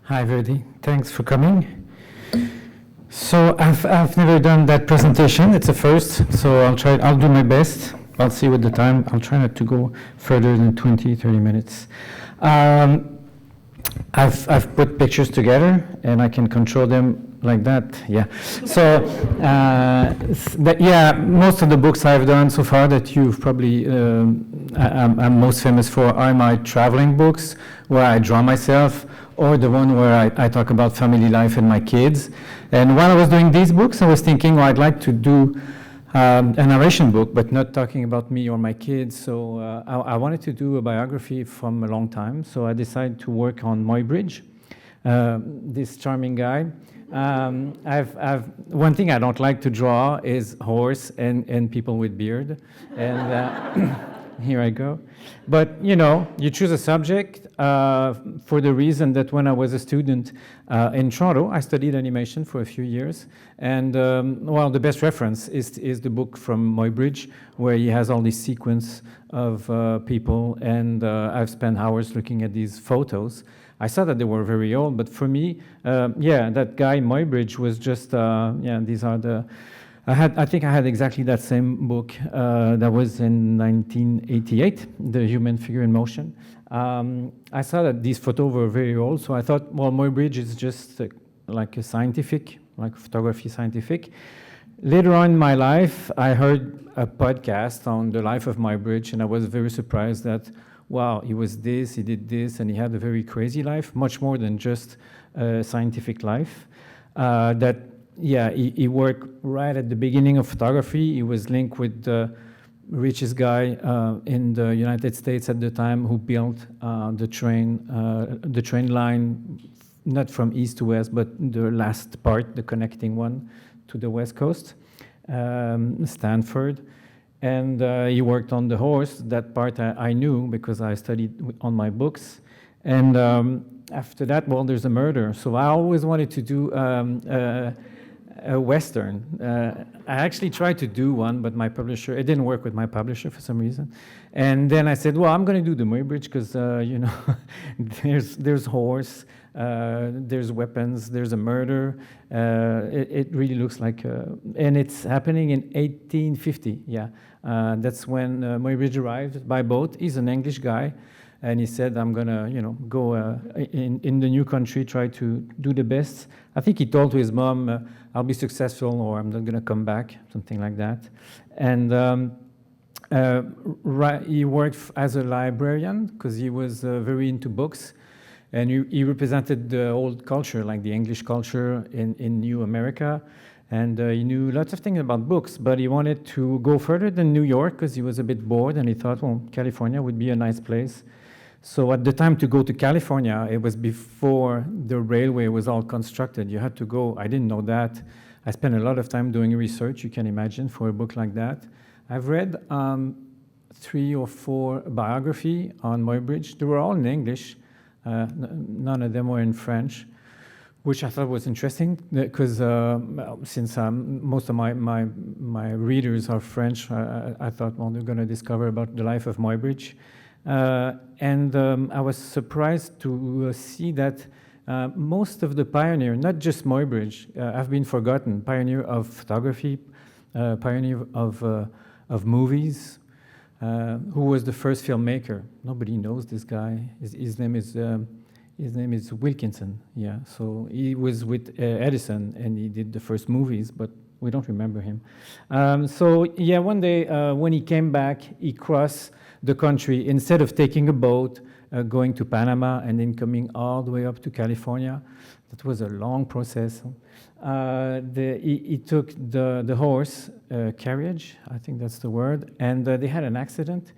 Hi, Verdi. Thanks for coming. So I've never done that presentation. It's a first, so I'll do my best. I'll see with the time. I'll try not to go further than 20, 30 minutes. I've put pictures together, and I can control them like that. Yeah. So, most of the books I've done so far that you've probably I'm most famous for are my traveling books, where I draw myself, or the one where I talk about family life and my kids. And while I was doing these books, I was thinking, well, I'd like to do a narration book, but not talking about me or my kids. So I wanted to do a biography from a long time. So I decided to work on Muybridge, this charming guy. One thing I don't like to draw is horse and people with beard. And here I go. But, you choose a subject for the reason that when I was a student in Toronto, I studied animation for a few years. And, the best reference is the book from Muybridge, where he has all this sequence of people. And I've spent hours looking at these photos. I saw that they were very old, but for me, that guy Muybridge was just, these are the... I think I had exactly that same book that was in 1988, The Human Figure in Motion. I saw that these photos were very old, so I thought, well, Muybridge is just like a scientific, like photography scientific. Later on in my life, I heard a podcast on the life of Muybridge, and I was very surprised that, wow, he was this, he did this, and he had a very crazy life, much more than just a scientific life. He worked right at the beginning of photography. He was linked with the richest guy in the United States at the time who built the train line, not from east to west, but the last part, the connecting one to the west coast, Stanford. And he worked on the horse. That part I knew because I studied on my books. And after that, there's a murder. So I always wanted to do a Western. I actually tried to do one, but my publisher, it didn't work with my publisher for some reason. And then I said, well, I'm going to do the Muybridge because, there's horse, there's weapons, there's a murder. It really looks like, and it's happening in 1850, that's when Muybridge arrived by boat. He's an English guy. And he said, I'm going to, go in the new country, try to do the best. I think he told to his mom, I'll be successful or I'm not going to come back, something like that. And he worked as a librarian because he was very into books. And he represented the old culture, like the English culture in New America. And he knew lots of things about books, but he wanted to go further than New York because he was a bit bored. And he thought, well, California would be a nice place. So at the time to go to California, it was before the railway was all constructed. You had to go. I didn't know that. I spent a lot of time doing research, you can imagine, for a book like that. I've read 3 or 4 biography on Muybridge. They were all in English. None of them were in French, which I thought was interesting because since most of my readers are French, I thought, well, they're going to discover about the life of Muybridge. And I was surprised to see that most of the pioneer, not just Muybridge, have been forgotten. Pioneer of photography, pioneer of movies. Who was the first filmmaker? Nobody knows this guy. His name is Wilkinson. Yeah, so he was with Edison, and he did the first movies, but we don't remember him. One day when he came back, he crossed the country. Instead of taking a boat, going to Panama, and then coming all the way up to California. That was a long process. He took the horse carriage, I think that's the word, and they had an accident,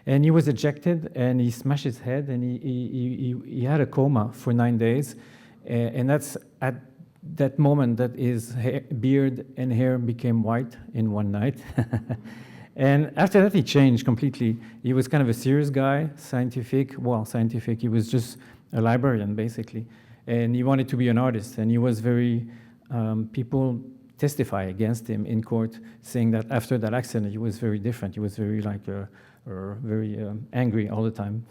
and he was ejected, and he smashed his head, and he had a coma for 9 days, and that's at that moment that his beard and hair became white in one night. And after that, he changed completely. He was kind of a serious guy, scientific. He was just a librarian, basically. And he wanted to be an artist, and he was very, people testify against him in court, saying that after that accident, he was very different. He was very, very angry all the time,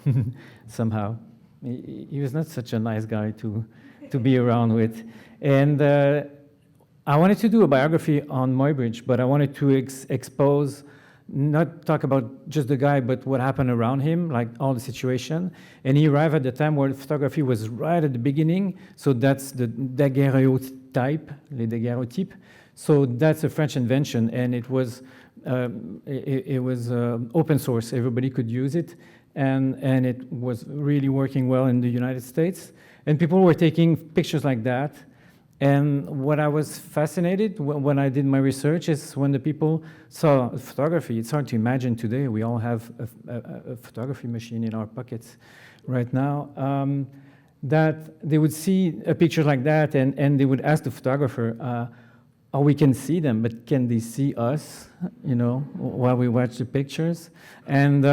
somehow. He was not such a nice guy to to be around with. And I wanted to do a biography on Muybridge, but I wanted to expose, not talk about just the guy, but what happened around him, like all the situation. And he arrived at the time where photography was right at the beginning, so that's the daguerreotype, les daguerreotypes. So that's a French invention, and it was open source. Everybody could use it, and it was really working well in the United States. And people were taking pictures like that. And what I was fascinated when I did my research is when the people saw photography. It's hard to imagine today. We all have a photography machine in our pockets right now. That they would see a picture like that, and they would ask the photographer, oh, we can see them, but can they see us, while we watch the pictures? And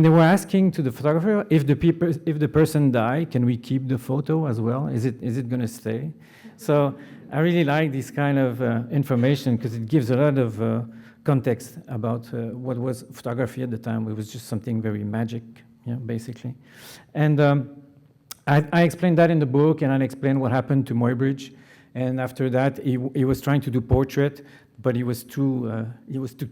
they were asking to the photographer, if the person die, can we keep the photo as well? Is it going to stay? So I really like this kind of information because it gives a lot of context about what was photography at the time. It was just something very magic, basically. And I explained that in the book, and I explained what happened to Muybridge. And after that, he was trying to do portrait, but he was too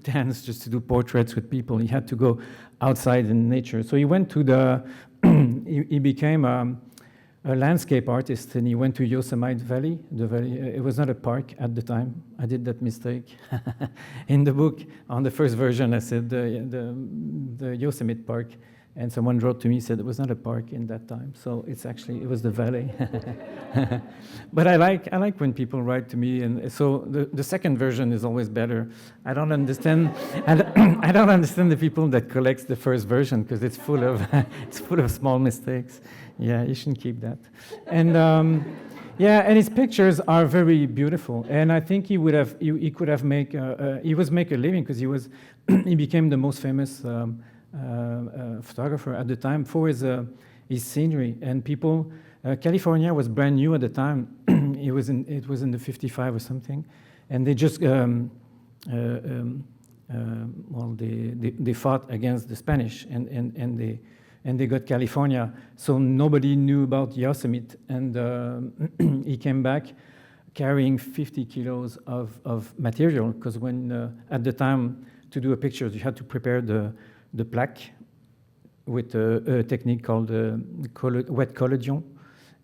tense just to do portraits with people. He had to go outside in nature. So he went to he became a landscape artist, and he went to Yosemite Valley. The valley, it was not a park at the time. I did that mistake. In the book, on the first version, I said the Yosemite Park. And someone wrote to me, said it was not a park in that time. So it was the valley. But I like when people write to me, and so the second version is always better. I don't understand. I don't understand the people that collects the first version because it's full of small mistakes. Yeah, you shouldn't keep that. And and his pictures are very beautiful. And I think he was make a living because he became the most famous. Photographer at the time for his scenery, and people. California was brand new at the time. It was in the '55 or something, and they just they fought against the Spanish, and they got California. So nobody knew about Yosemite, and he came back carrying 50 kilos of material because when at the time to do a picture you had to prepare the plaque with a technique called wet collodion.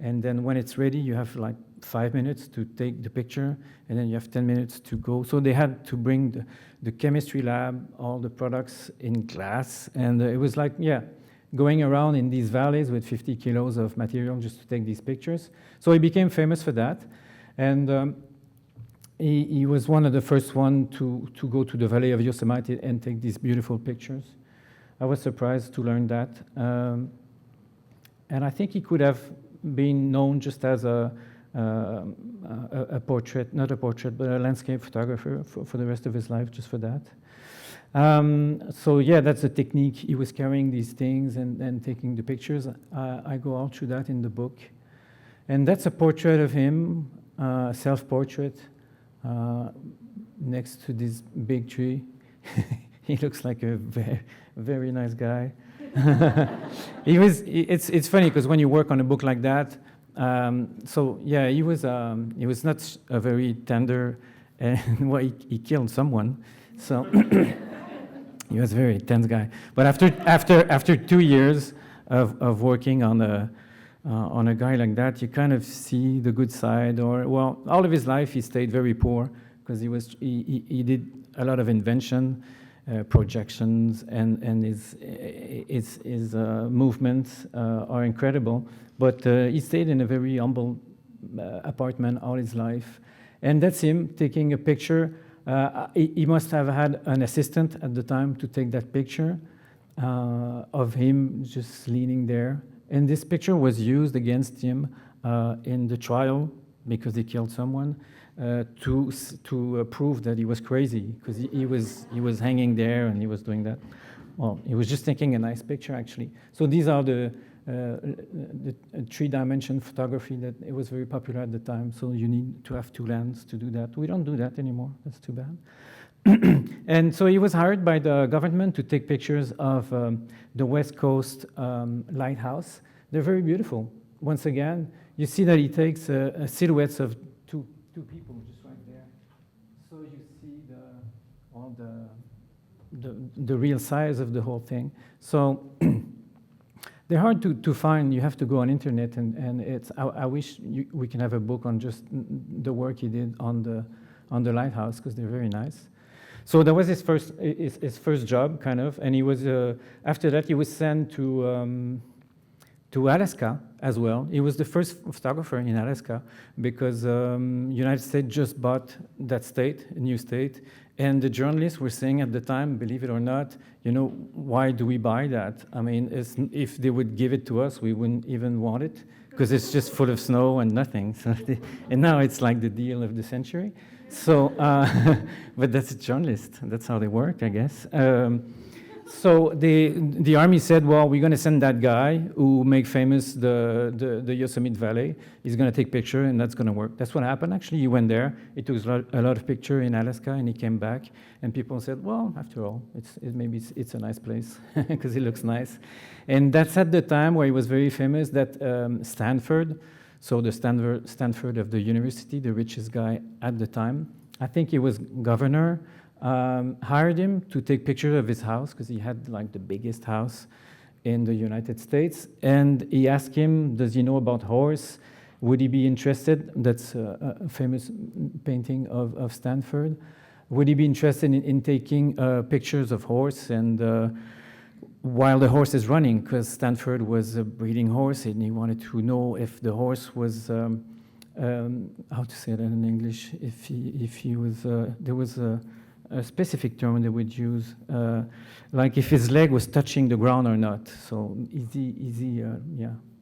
And then when it's ready, you have like 5 minutes to take the picture, and then you have 10 minutes to go. So they had to bring the chemistry lab, all the products in glass, and it was like, going around in these valleys with 50 kilos of material just to take these pictures. So he became famous for that. And he was one of the first one to go to the Valley of Yosemite and take these beautiful pictures. I was surprised to learn that. And I think he could have been known just as a portrait, not a portrait, but a landscape photographer for the rest of his life, just for that. That's the technique. He was carrying these things and taking the pictures. I go all through that in the book. And that's a portrait of him, self-portrait, next to this big tree. He looks like a very, very nice guy. It's funny because when you work on a book like that, he was not a very tender, and he killed someone, so he was a very tense guy. But after 2 years of working on a guy like that, you kind of see the good side. All of his life he stayed very poor because he did a lot of invention. Projections and his movements are incredible, but he stayed in a very humble apartment all his life, and that's him taking a picture. He must have had an assistant at the time to take that picture of him just leaning there, and this picture was used against him in the trial because he killed someone. To prove that he was crazy because he was hanging there and he was doing that. Well, he was just taking a nice picture actually. So these are the 3-dimension photography that it was very popular at the time. So you need to have 2 lenses to do that. We don't do that anymore. That's too bad. And so he was hired by the government to take pictures of the West Coast lighthouse. They're very beautiful. once again, you see that he takes silhouettes of two people just right there. So you see all the real size of the whole thing. So they're hard to find. You have to go on internet, and it's. I wish we can have a book on just the work he did on the lighthouse, because they're very nice. So that was his first job, kind of, and he was after that he was sent to Alaska as well. He was the first photographer in Alaska because United States just bought that state, a new state, and the journalists were saying at the time, believe it or not, you know, why do we buy that? I mean, if they would give it to us, we wouldn't even want it because it's just full of snow and nothing. So and now it's like the deal of the century. So, but that's a journalist. That's how they work, I guess. So the army said, well, we're going to send that guy who make famous the Yosemite Valley. He's going to take picture, and that's going to work. That's what happened, actually. He went there. He took a lot of picture in Alaska, and he came back. And people said, well, after all, maybe it's a nice place because it looks nice. And that's at the time where he was very famous that Stanford, so the Stanford of the university, the richest guy at the time, I think he was governor, hired him to take pictures of his house because he had like the biggest house in the United States. And he asked him, does he know about horse? Would he be interested? That's a famous painting of Stanford. Would he be interested in taking pictures of horse and while the horse is running? Because Stanford was a breeding horse, and he wanted to know if the horse was how to say that in English? If he was there was a specific term they would use, like if his leg was touching the ground or not. So is he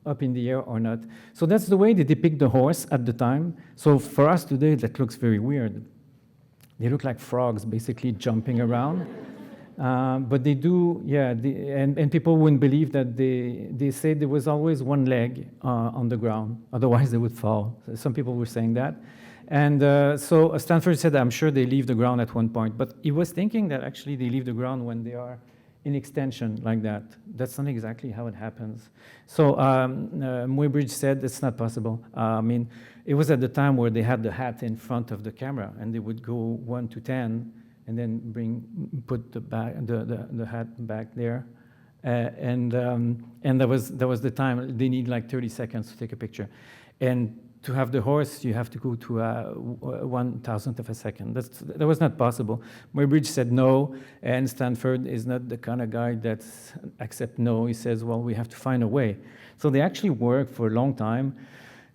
up in the air or not? So that's the way they depict the horse at the time. So for us today, that looks very weird. They look like frogs, basically jumping around. But they do, and people wouldn't believe that they say there was always one leg on the ground, otherwise they would fall. So some people were saying that. And so Stanford said, I'm sure they leave the ground at one point, but he was thinking that actually they leave the ground when they are in extension like that. That's not exactly how it happens. So Muybridge said it's not possible. I mean, it was at the time where they had the hat in front of the camera, and they would go 1 to 10, and then put the hat back there, and that was the time. They need like 30 seconds to take a picture, and to have the horse, you have to go to 1,000th of a second. That was not possible. Muybridge said no, and Stanford is not the kind of guy that accepts no. He says, well, we have to find a way. So they actually worked for a long time.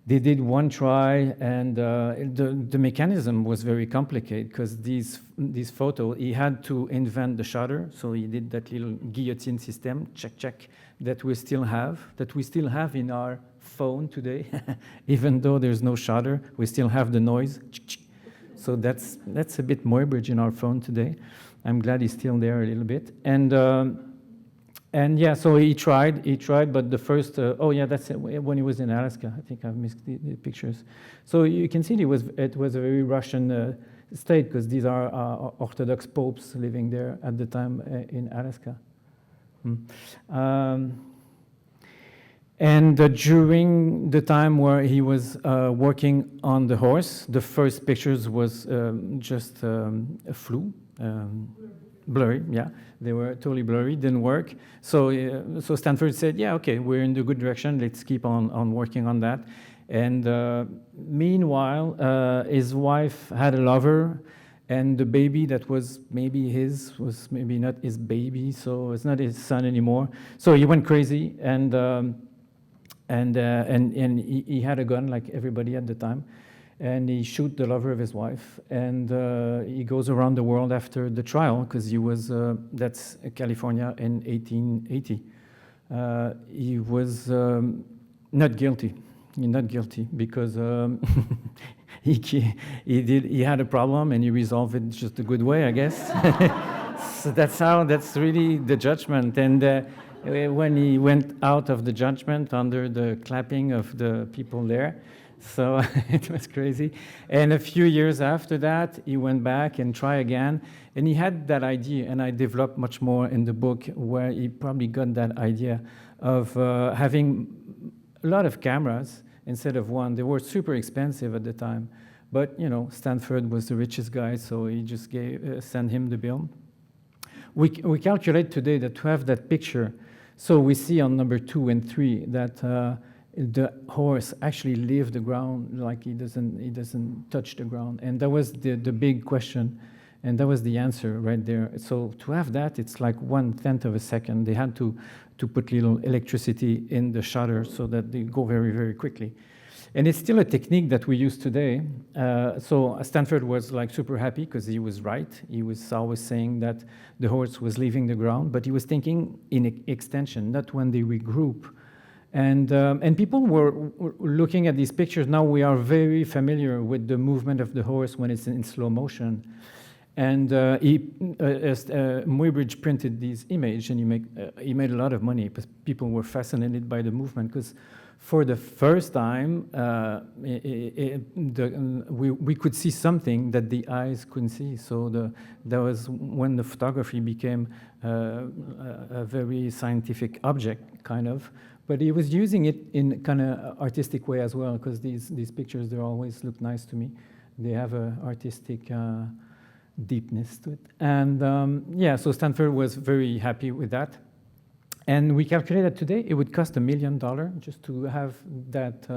They did one try, and the mechanism was very complicated because these photos, he had to invent the shutter. So he did that little guillotine system, check, that we still have in our phone today. Even though there's no shutter, we still have the noise. So that's a bit Muybridge in our phone today. I'm glad he's still there a little bit. And yeah, so he tried, but the first, that's it, when he was in Alaska. I think I've missed the pictures. So you can see it was a very Russian state because these are Orthodox popes living there at the time in Alaska. And during the time where he was working on the horse, the first pictures was just a flu. Blurry, yeah. They were totally blurry, didn't work. So Stanford said, yeah, okay, we're in the good direction. Let's keep on working on that. And meanwhile, his wife had a lover, and the baby that was maybe his was maybe not his baby, so it's not his son anymore. So he went crazy, and he had a gun like everybody at the time. And he shot the lover of his wife, and he goes around the world after the trial because he was that's California in 1880. He was not guilty because he had a problem and he resolved it just a good way, I guess. So that's really the judgment. And when he went out of the judgment under the clapping of the people there. So it was crazy. And a few years after that, he went back and tried again. And he had that idea, and I developed much more in the book, where he probably got that idea of having a lot of cameras instead of one. They were super expensive at the time. But, you know, Stanford was the richest guy, so he just sent him the bill. We calculate today that to have that picture, so we see on number 2 and 3 that the horse actually leaves the ground, like he doesn't touch the ground. And that was the big question, and that was the answer right there. So to have that, it's like 1/10 of a second. They had to put little electricity in the shutter so that they go very, very quickly. And it's still a technique that we use today. So Stanford was like super happy because he was right. He was always saying that the horse was leaving the ground, but he was thinking in extension, not when they regroup. And people were looking at these pictures. Now we are very familiar with the movement of the horse when it's in slow motion. And Muybridge printed these images, and he made a lot of money because people were fascinated by the movement. Because for the first time, we could see something that the eyes couldn't see. So that was when the photography became a very scientific object, kind of. But he was using it in kind of artistic way as well, because these pictures, they always look nice to me. They have an artistic deepness to it. And yeah, so Stanford was very happy with that. And we calculated today it would cost $1 million just to have that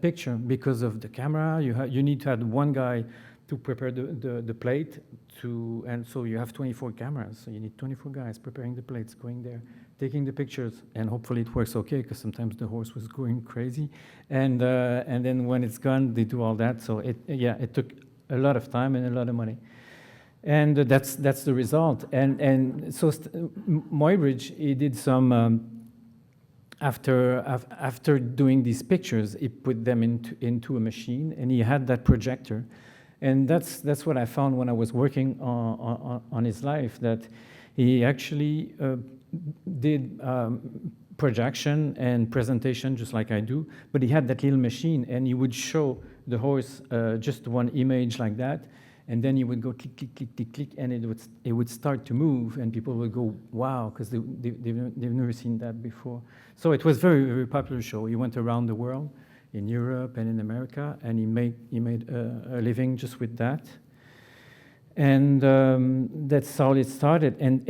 picture because of the camera. You need to have one guy to prepare the plate, and so you have 24 cameras. So you need 24 guys preparing the plates, going there, taking the pictures, and hopefully it works okay, because sometimes the horse was going crazy. And then when it's gone, they do all that. So it took a lot of time and a lot of money. And that's the result. And so Muybridge, he did some, after doing these pictures, he put them into a machine, and he had that projector. And that's what I found when I was working on his life, that he actually did projection and presentation just like I do, but he had that little machine, and he would show the horse just one image like that, and then he would go click, click, click, click, click, and it would start to move, and people would go, wow, because they've never seen that before. So it was very, very popular show. He went around the world, in Europe and in America, and he made a living just with that. And that's how it started, and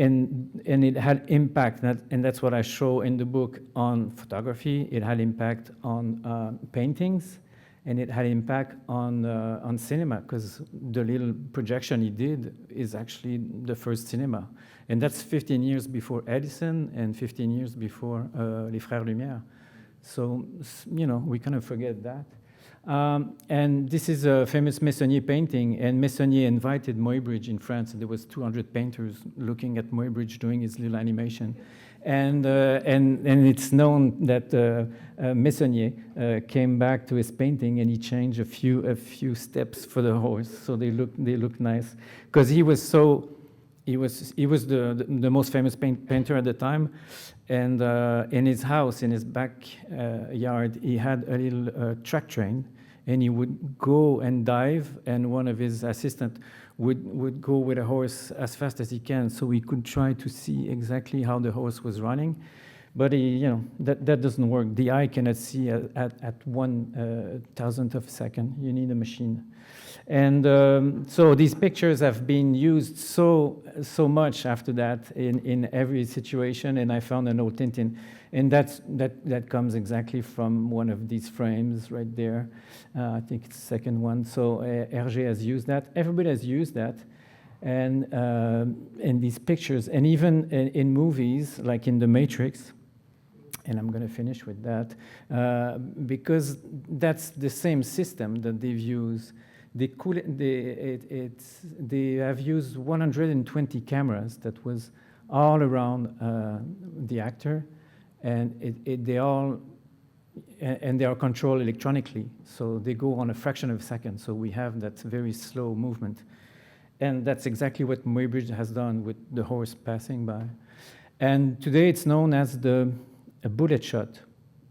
it had impact, and that's what I show in the book on photography. It had impact on paintings, and it had impact on cinema, because the little projection he did is actually the first cinema. And that's 15 years before Edison and 15 years before Les Frères Lumière. So, you know, we kind of forget that. And this is a famous Meissonier painting, and Meissonier invited Muybridge in France, and there was 200 painters looking at Muybridge doing his little animation. And it's known that Meissonier came back to his painting, and he changed a few steps for the horse, so they look nice, because he was the most famous painter at the time. And in his house, in his backyard, he had a little track train, and he would go and dive, and one of his assistants would go with a horse as fast as he can, so he could try to see exactly how the horse was running. But that doesn't work. The eye cannot see at 1,000th of a second. You need a machine. And so these pictures have been used so much after that in every situation. And I found an old Tintin, and that comes exactly from one of these frames right there. I think it's the second one. So Hergé has used that. Everybody has used that. And in these pictures, and even in movies like in The Matrix. And I'm going to finish with that, because that's the same system that they've used. They have used 120 cameras that was all around the actor, and they are controlled electronically. So they go on a fraction of a second. So we have that very slow movement, and that's exactly what Muybridge has done with the horse passing by. And today it's known as a bullet shot.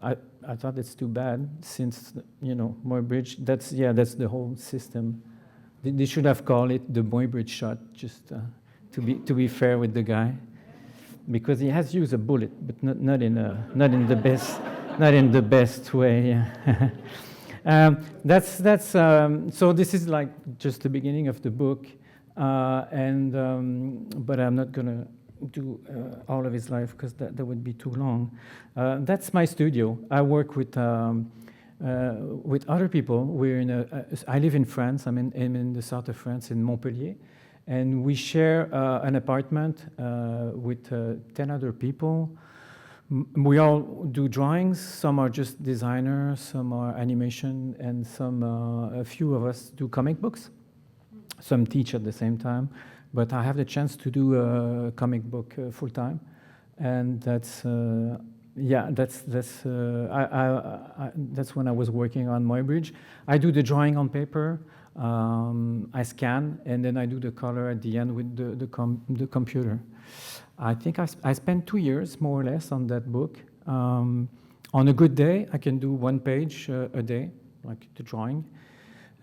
I thought it's too bad, since, you know, Muybridge, that's the whole system. They should have called it the Muybridge shot, just to be fair with the guy, because he has used a bullet, but not in the best not in the best way. So this is like just the beginning of the book, but I'm not gonna do all of his life because that would be too long. That's my studio. I work with other people. I live in France. I'm in the south of France, in Montpellier, and we share an apartment with 10 other people. We all do drawings. Some are just designers, some are animation, and a few of us do comic books. Some teach at the same time, but I have the chance to do a comic book full time, and that's when I was working on Muybridge. I do the drawing on paper, I scan, and then I do the color at the end with the computer. I think I spent 2 years, more or less, on that book. On a good day, I can do 1 page a day, like the drawing.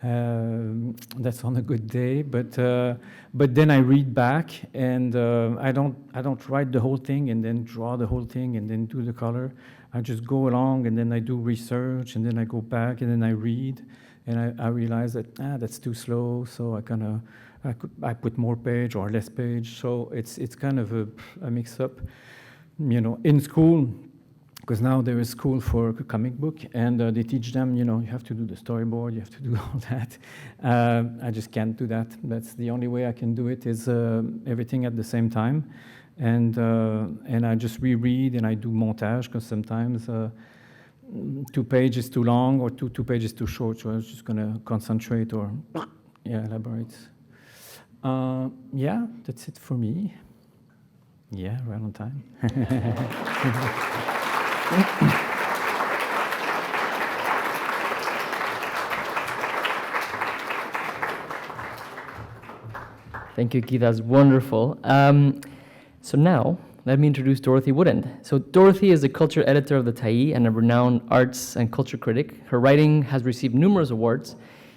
That's on a good day, but then I read back, and I don't write the whole thing and then draw the whole thing and then do the color. I just go along, and then I do research, and then I go back, and then I read, and I realize that that's too slow, so I put more page or less page. So it's kind of a mix-up, in school. Because now there is school for comic book, and they teach them, you have to do the storyboard, you have to do all that. I just can't do that. That's the only way I can do it, is everything at the same time. And I just reread, and I do montage, because sometimes 2 pages too long or two pages too short, so I was just going to concentrate or elaborate. That's it for me. Yeah, right on time. Thank you, Guy. That's wonderful. So now, let me introduce Dorothy Woodend. So Dorothy is the culture editor of the Taille and a renowned arts and culture critic. Her writing has received numerous awards,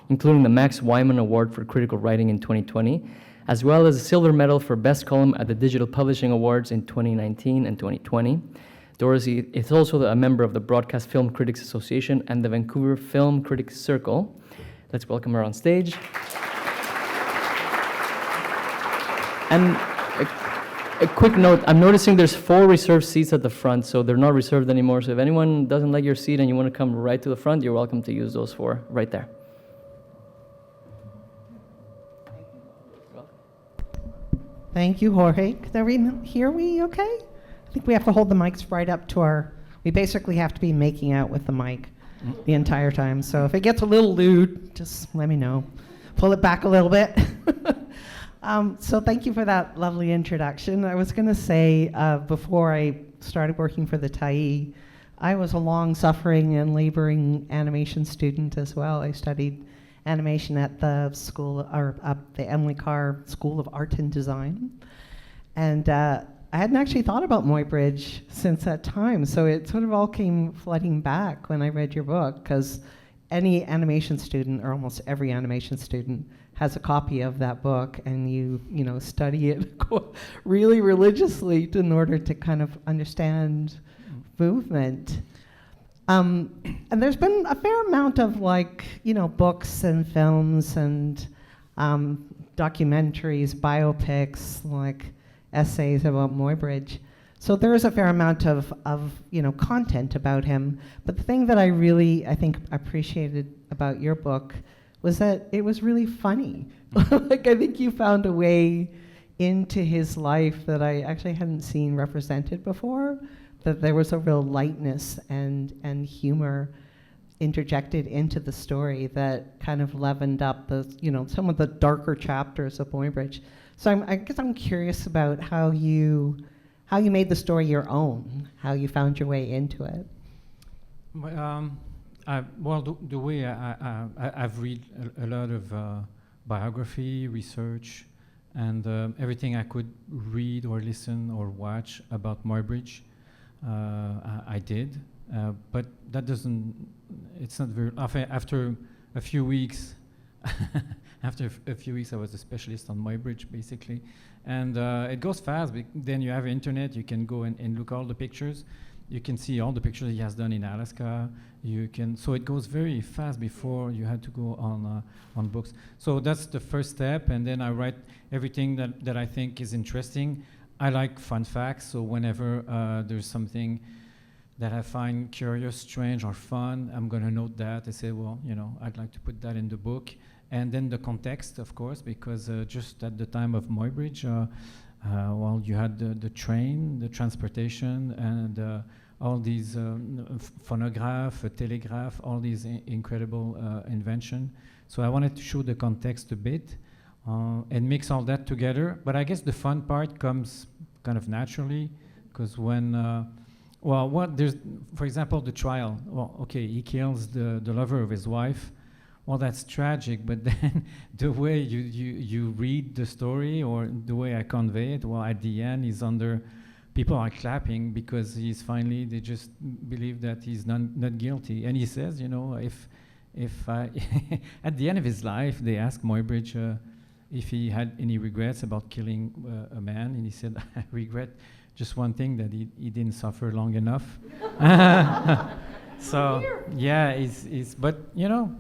including the Max Wyman Award for Critical Writing in 2020, as well as a silver medal for Best Column at the Digital Publishing Awards in 2019 and 2020. Dorothy is also a member of the Broadcast Film Critics Association and the Vancouver Film Critics Circle. Let's welcome her on stage. And a quick note, I'm noticing there's 4 reserved seats at the front, so they're not reserved anymore. So if anyone doesn't like your seat and you want to come right to the front, you're welcome to use those 4 right there. Thank you, Jorge. Can everyone hear me okay? I think we have to hold the mics right up to we basically have to be making out with the mic the entire time. So if it gets a little lewd, just let me know. Pull it back a little bit. So thank you for that lovely introduction. I was going to say, before I started working for the Taille, I was a long-suffering and laboring animation student as well. I studied animation at the the Emily Carr School of Art and Design. And I hadn't actually thought about Muybridge since that time, so it sort of all came flooding back when I read your book, because any animation student, or almost every animation student, has a copy of that book, and you study it really religiously in order to kind of understand movement. And there's been a fair amount of books and films and documentaries, biopics, essays about Muybridge. So there is a fair amount of content about him. But the thing that I think appreciated about your book was that it was really funny. I think you found a way into his life that I actually hadn't seen represented before, that there was a real lightness and humor interjected into the story that kind of leavened up some of the darker chapters of Muybridge. So I guess I'm curious about how you made the story your own, how you found your way into it. The way I've read a lot of biography, research, and everything I could read or listen or watch about Muybridge, I did. But that it's not very, after a few weeks, after a few weeks I was a specialist on Muybridge, basically. And it goes fast, then you have internet, you can go and look all the pictures. you can see all the pictures he has done in Alaska. So it goes very fast before you had to go on books. So that's the first step, and then I write everything that I think is interesting. I like fun facts, so whenever there's something that I find curious, strange, or fun, I'm going to note that. I say, well, I'd like to put that in the book. And then the context, of course, because just at the time of Muybridge, well, you had the train, the transportation, and all these phonograph, telegraph, all these incredible invention. So I wanted to show the context a bit and mix all that together. But I guess the fun part comes kind of naturally, because when, there's, for example, the trial. Well, okay, he kills the lover of his wife. Well, that's tragic, but then the way you read the story or the way I convey it, well, at the end, people are clapping because they just believe that he's not guilty. And he says, if at the end of his life, they asked Muybridge if he had any regrets about killing a man, and he said, I regret just one thing, that he didn't suffer long enough. So yeah, but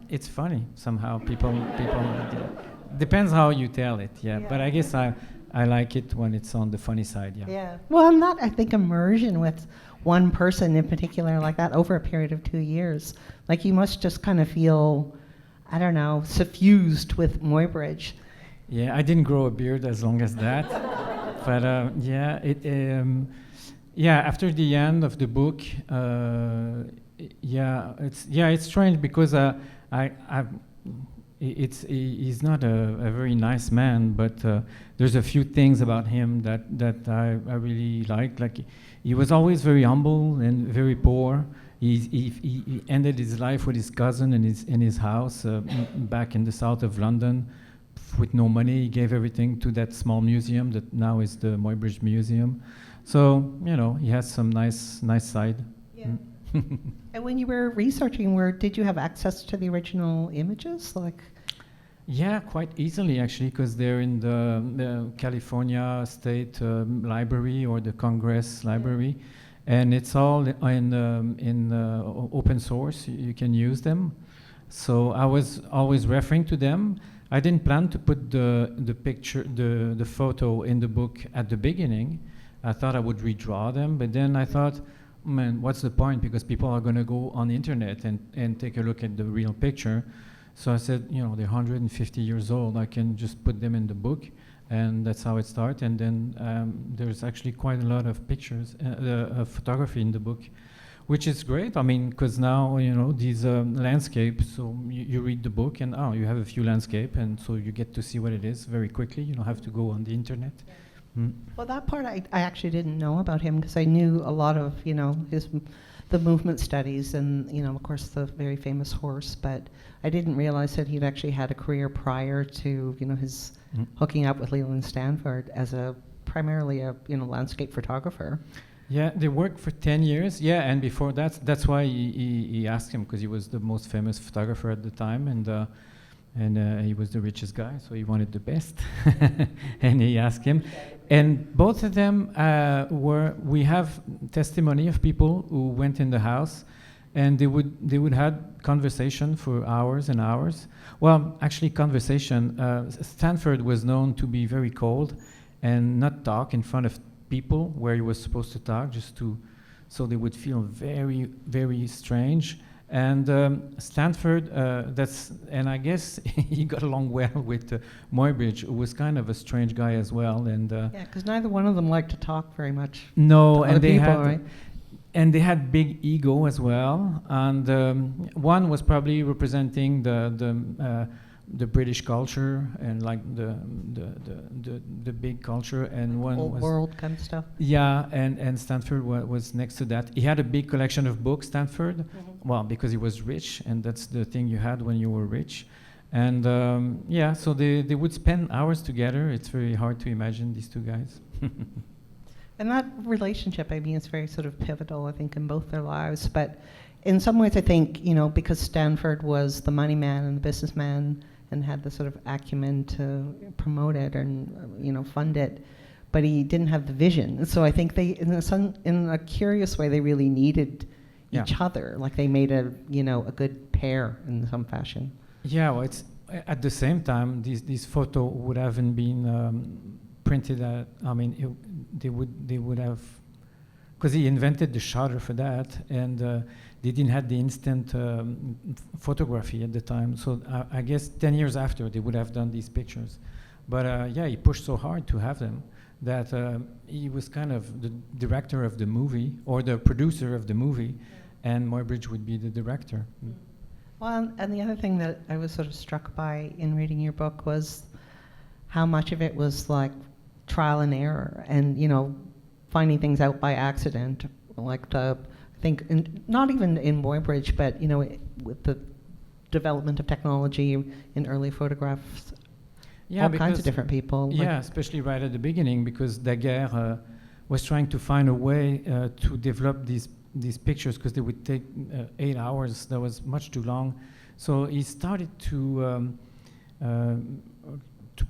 it's funny somehow. People depends how you tell it. Yeah. But I guess I like it when it's on the funny side. Yeah. Yeah. Well, I'm not. I think immersion with one person in particular like that over a period of 2 years, like you must just kind of feel, I don't know, suffused with Muybridge. Yeah, I didn't grow a beard as long as that, but after the end of the book. It's strange because he's not a very nice man, but there's a few things about him that I really like. Like he was always very humble and very poor. He ended his life with his cousin in his house back in the south of London with no money. He gave everything to that small museum that now is the Muybridge Museum. So he has some nice side. Yeah. And when you were researching, did you have access to the original images? Yeah, quite easily actually, because they're in the California State Library or the Congress Library, and it's all in open source. You can use them. So I was always referring to them. I didn't plan to put the picture, the photo in the book at the beginning. I thought I would redraw them, but then I thought, man, what's the point? Because people are going to go on the internet and take a look at the real picture. So I said, they're 150 years old. I can just put them in the book, and that's how it started. And then there's actually quite a lot of pictures, photography in the book, which is great. I mean, because now, these landscapes, so you read the book and you have a few landscape, and so you get to see what it is very quickly. You don't have to go on the internet. Well, that part I actually didn't know about him, because I knew a lot of, the movement studies and, of course, the very famous horse, but I didn't realize that he'd actually had a career prior to, his hooking up with Leland Stanford as primarily a landscape photographer. Yeah, they worked for 10 years. Yeah, and before that's why he asked him, because he was the most famous photographer at the time, and he was the richest guy, so he wanted the best. And he asked him. And both of them we have testimony of people who went in the house, and they would have conversation for hours and hours. Well, actually conversation. Stanford was known to be very cold and not talk in front of people where he was supposed to talk, so they would feel very, very strange. And Stanford, and I guess he got along well with Muybridge, who was kind of a strange guy as well. And yeah, because neither one of them liked to talk very much. No, and they had big ego as well. And one was probably representing the British culture and like the big culture, and one old was world kind of stuff. Yeah, and Stanford was next to that. He had a big collection of books, Stanford, well, because he was rich, and that's the thing you had when you were rich. And so they would spend hours together. It's very hard to imagine these two guys. And that relationship, I mean, it's very sort of pivotal, I think, in both their lives. But in some ways, I think, because Stanford was the money man and the businessman and had the sort of acumen to promote it and, fund it. but he didn't have the vision. So I think they, in a curious way, they really needed each other. Like they made a good pair in some fashion. Yeah, well, it's at the same time these photo would haven't been printed at. I mean, they would have, because he invented the shutter for that, and they didn't have the instant photography at the time. So I guess 10 years after they would have done these pictures. But he pushed so hard to have them that he was kind of the director of the movie or the producer of the movie, and Muybridge would be the director. Well, and the other thing that I was sort of struck by in reading your book was how much of it was like trial and error, and finding things out by accident. Like I think, not even in Muybridge, but with the development of technology in early photographs, all kinds of different people. Yeah, especially right at the beginning, because Daguerre was trying to find a way to develop these pictures, because they would take 8 hours. That was much too long. So he started to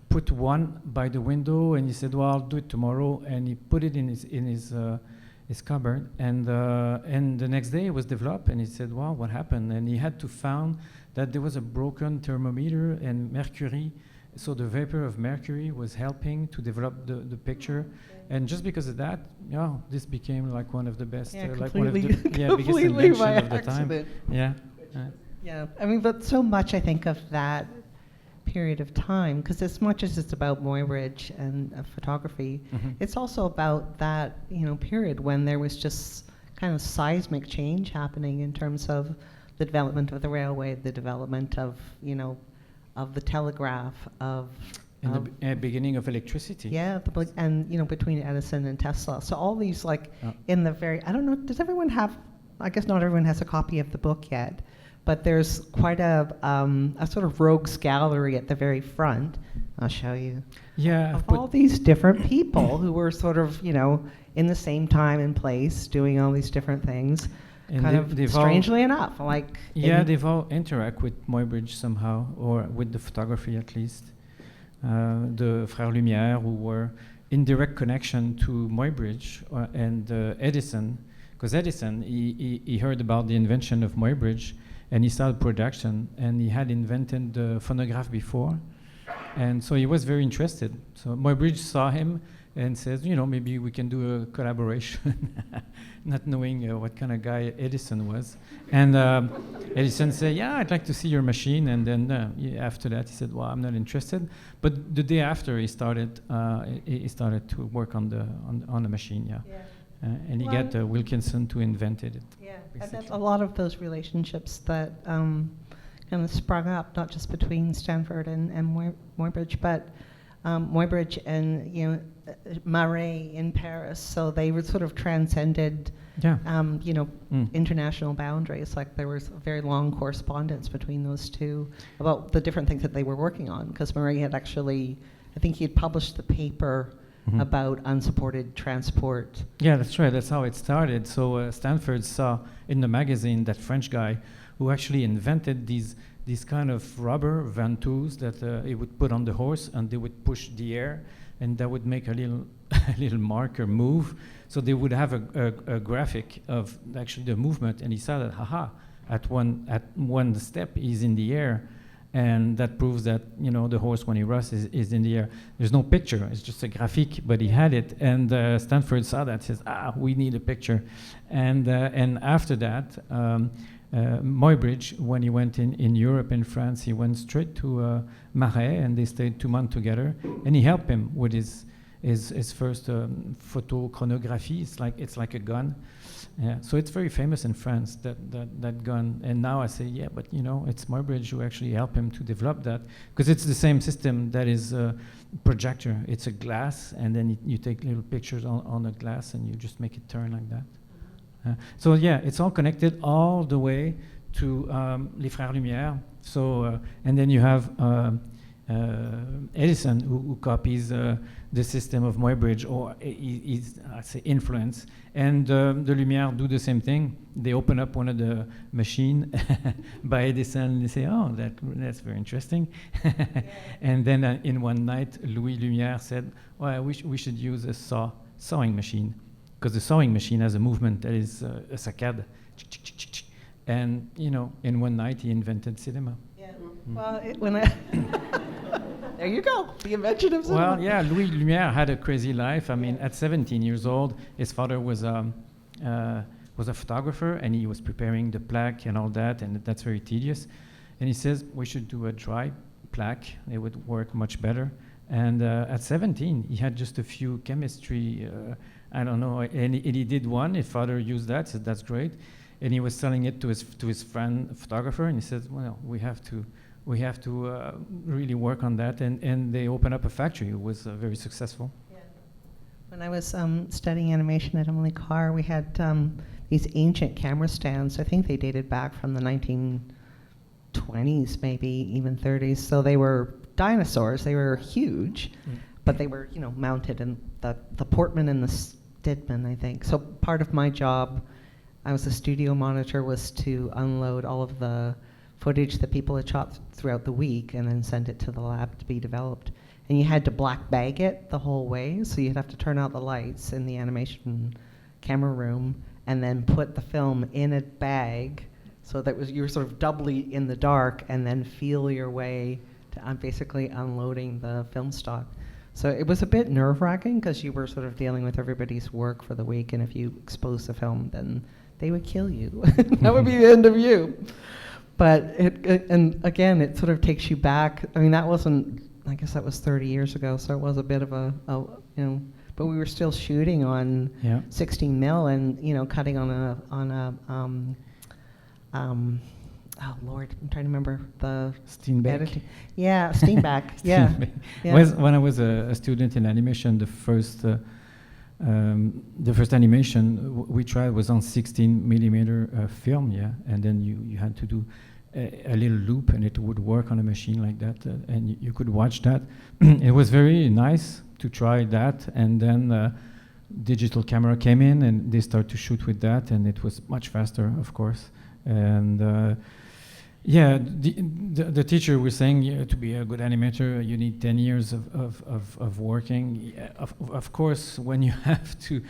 put one by the window, and he said, "Well, I'll do it tomorrow." And he put it in his cupboard, and the next day it was developed. And he said, "Wow, what happened?" And he had to find that there was a broken thermometer and mercury. So the vapor of mercury was helping to develop the picture, and just because of that, this became like one of the best, like one of the biggest inventions of the time. Yeah. I mean, but so much I think of that period of time, because as much as it's about Muybridge and photography, it's also about that period when there was just kind of seismic change happening in terms of the development of the railway, the development of the telegraph, the beginning of electricity. Yeah, and between Edison and Tesla. So all these in the very, I don't know, does everyone have? I guess not everyone has a copy of the book yet, but there's quite a sort of rogues gallery at the very front. I'll show you. Yeah, of all these different people who were sort of in the same time and place doing all these different things. And kind of strangely enough, like they've all interact with Muybridge somehow, or with the photography at least. The Frères Lumière, who were in direct connection to Muybridge, and Edison, because Edison he heard about the invention of Muybridge, and he started production, and he had invented the phonograph before, and so he was very interested. So Muybridge saw him and says, maybe we can do a collaboration, not knowing what kind of guy Edison was. And Edison said, "Yeah, I'd like to see your machine." And then after that, he said, "Well, I'm not interested." But the day after, he started to work on the machine. And he got Wilkinson to invent it. Yeah, and that's a lot of those relationships that kind of sprung up, not just between Stanford and Muybridge, but Muybridge and Marais in Paris. So they were sort of transcended, international boundaries. Like there was a very long correspondence between those two about the different things that they were working on. Because Marais had actually, I think he had published the paper about unsupported transport. Yeah, that's right. That's how it started. So Stanford saw in the magazine that French guy who actually invented these kind of rubber ventouses that he would put on the horse, and they would push the air, and that would make a little marker move. So they would have a graphic of actually the movement, and he saw that at one step he's in the air, and that proves that the horse when he runs is in the air. There's no picture; it's just a graphic, but he had it, and Stanford saw that, says, we need a picture, and after that. Muybridge, when he went in Europe and France, he went straight to Marais, and they stayed 2 months together. And he helped him with his first photochronography. It's like a gun. Yeah, so it's very famous in France, that gun. And now I say, but it's Muybridge who actually helped him to develop that, because it's the same system that is a projector. It's a glass, and then you take little pictures on the glass, and you just make it turn like that. So it's all connected all the way to Les Frères Lumière. So and then you have Edison, who copies the system of Muybridge, or is, I'd say, influence. And the Lumière do the same thing. They open up one of the machine by Edison, and they say, oh, that's very interesting. And then in one night, Louis Lumière said, well, we should use a sewing machine, because the sewing machine has a movement that is a saccade. And, you know, in one night, he invented cinema. Yeah. Well, there you go, the invention of cinema. Well, yeah, Louis Lumière had a crazy life. I mean, at 17 years old, his father was a photographer, and he was preparing the plaque and all that, and that's very tedious. And he says, we should do a dry plaque. It would work much better. And at 17, he had just a few chemistry, I don't know, and he did one. His father used that, said, that's great. And he was selling it to his friend, photographer, and he said, well, we have to really work on that. And they opened up a factory. It was very successful. Yeah. When I was studying animation at Emily Carr, we had these ancient camera stands. I think they dated back from the 1920s, maybe even 30s. So they were dinosaurs. They were huge, but they were, you know, mounted in the Portman and the Stedman, I think. So part of my job, I was a studio monitor, was to unload all of the footage that people had shot throughout the week and then send it to the lab to be developed. And you had to black bag it the whole way, so you'd have to turn out the lights in the animation camera room and then put the film in a bag so that you were sort of doubly in the dark, and then feel your way to basically unloading the film stock. So it was a bit nerve-wracking because you were sort of dealing with everybody's work for the week, and if you exposed the film, then they would kill you. That would be the end of you. But and again, it sort of takes you back. I mean, that wasn't, I guess that was 30 years ago, so it was a bit of a you know, but we were still shooting on 16 mil and, you know, cutting on a oh Lord, I'm trying to remember the Steenbeck. editing. Yeah, Steenbeck. Yeah. Yeah. When I was a student in animation, the first animation we tried was on 16 millimeter film, and then you had to do a little loop, and it would work on a machine like that, and you could watch that. It was very nice to try that, and then digital camera came in, and they started to shoot with that, and it was much faster, of course. And the teacher was saying, to be a good animator, you need 10 years of working. Of course, when you have to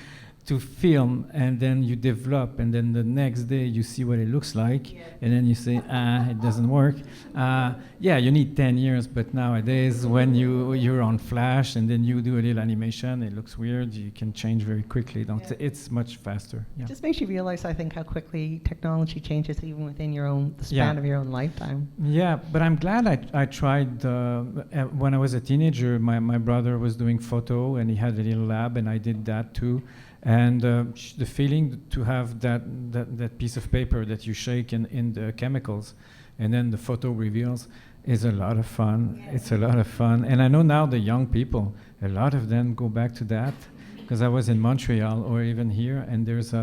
film, and then you develop, and then the next day you see what it looks like, and then you say, it doesn't work. You need 10 years, but nowadays when you're on Flash, and then you do a little animation, it looks weird, you can change very quickly. It's much faster. It just makes you realize, I think, how quickly technology changes even within the span of your own lifetime. Yeah, but I'm glad I tried. When I was a teenager, my brother was doing photo, and he had a little lab, and I did that too. And the feeling to have that piece of paper that you shake in the chemicals, and then the photo reveals, is a lot of fun. Yeah. It's a lot of fun. And I know now the young people, a lot of them go back to that, because I was in Montreal or even here, and there's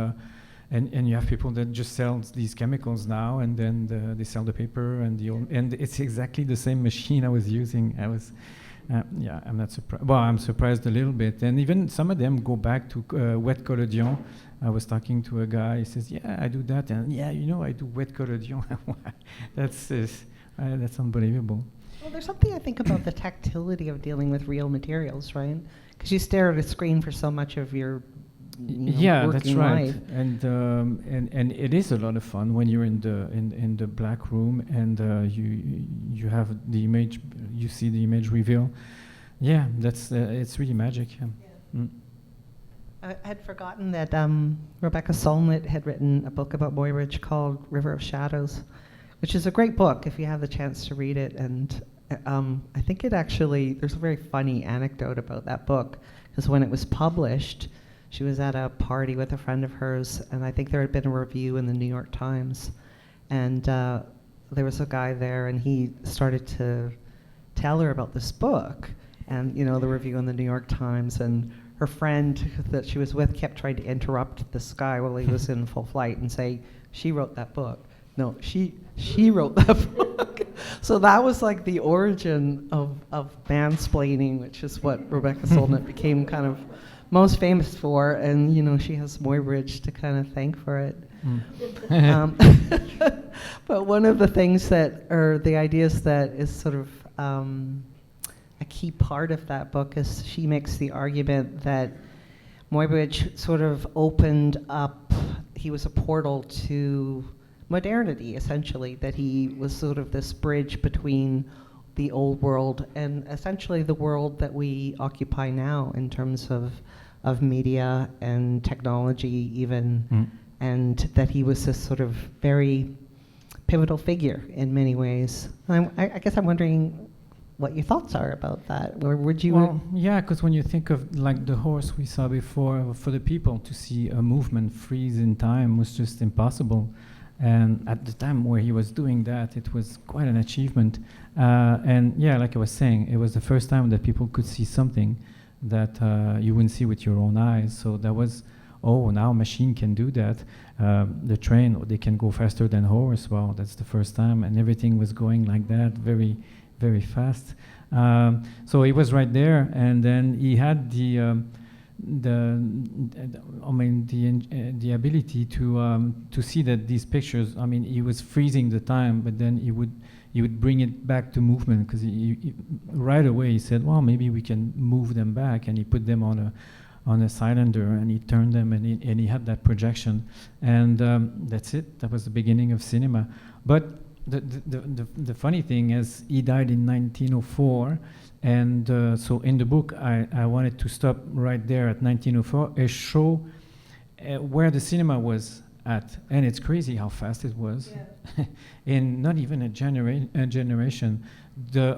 and you have people that just sell these chemicals now, and then they sell the paper and it's exactly the same machine I was using. I'm not surprised. Well, I'm surprised a little bit. And even some of them go back to wet collodion. I was talking to a guy, he says, I do that. And I do wet collodion. That's unbelievable. Well, there's something I think about the tactility of dealing with real materials, right? Because you stare at a screen for so much of your that's working right. life. And it is a lot of fun when you're in the black room, and you have the image, you see the image reveal. Yeah, that's it's really magic. Yeah. Mm. I had forgotten that Rebecca Solnit had written a book about Muybridge called River of Shadows, which is a great book if you have the chance to read it. And I think it actually, there's a very funny anecdote about that book, because when it was published, she was at a party with a friend of hers, and I think there had been a review in the New York Times, and there was a guy there, and he started to tell her about this book, and the review in the New York Times, and her friend that she was with kept trying to interrupt this guy while he was in full flight and say, she wrote that book. No, she wrote that book. So that was like the origin of mansplaining, which is what Rebecca Solnit became kind of most famous for, and she has Muybridge to kind of thank for it. But one of the things or the ideas that is sort of a key part of that book is she makes the argument that Muybridge sort of opened up, he was a portal to modernity, essentially, that he was sort of this bridge between the old world and essentially the world that we occupy now in terms of media and technology even, and that he was this sort of very pivotal figure in many ways. I guess I'm wondering what your thoughts are about that. Or would you? Well, yeah, because when you think of like the horse we saw before, for the people to see a movement freeze in time was just impossible. And at the time where he was doing that, it was quite an achievement. And yeah, like I was saying, it was the first time that people could see something that you wouldn't see with your own eyes. So that was, now machine can do that. The train, they can go faster than horse. Well, that's the first time, and everything was going like that, very, very fast. So he was right there, and then he had the ability to see that these pictures. I mean, he was freezing the time, but then he would bring it back to movement, because he right away he said, well, maybe we can move them back, and he put them on a cylinder, and he turned them, and he had that projection, and that's it. That was the beginning of cinema. But the funny thing is, he died in 1904. And so in the book, I wanted to stop right there at 1904 and show where the cinema was at. And it's crazy how fast it was. Yeah. In not even a generation.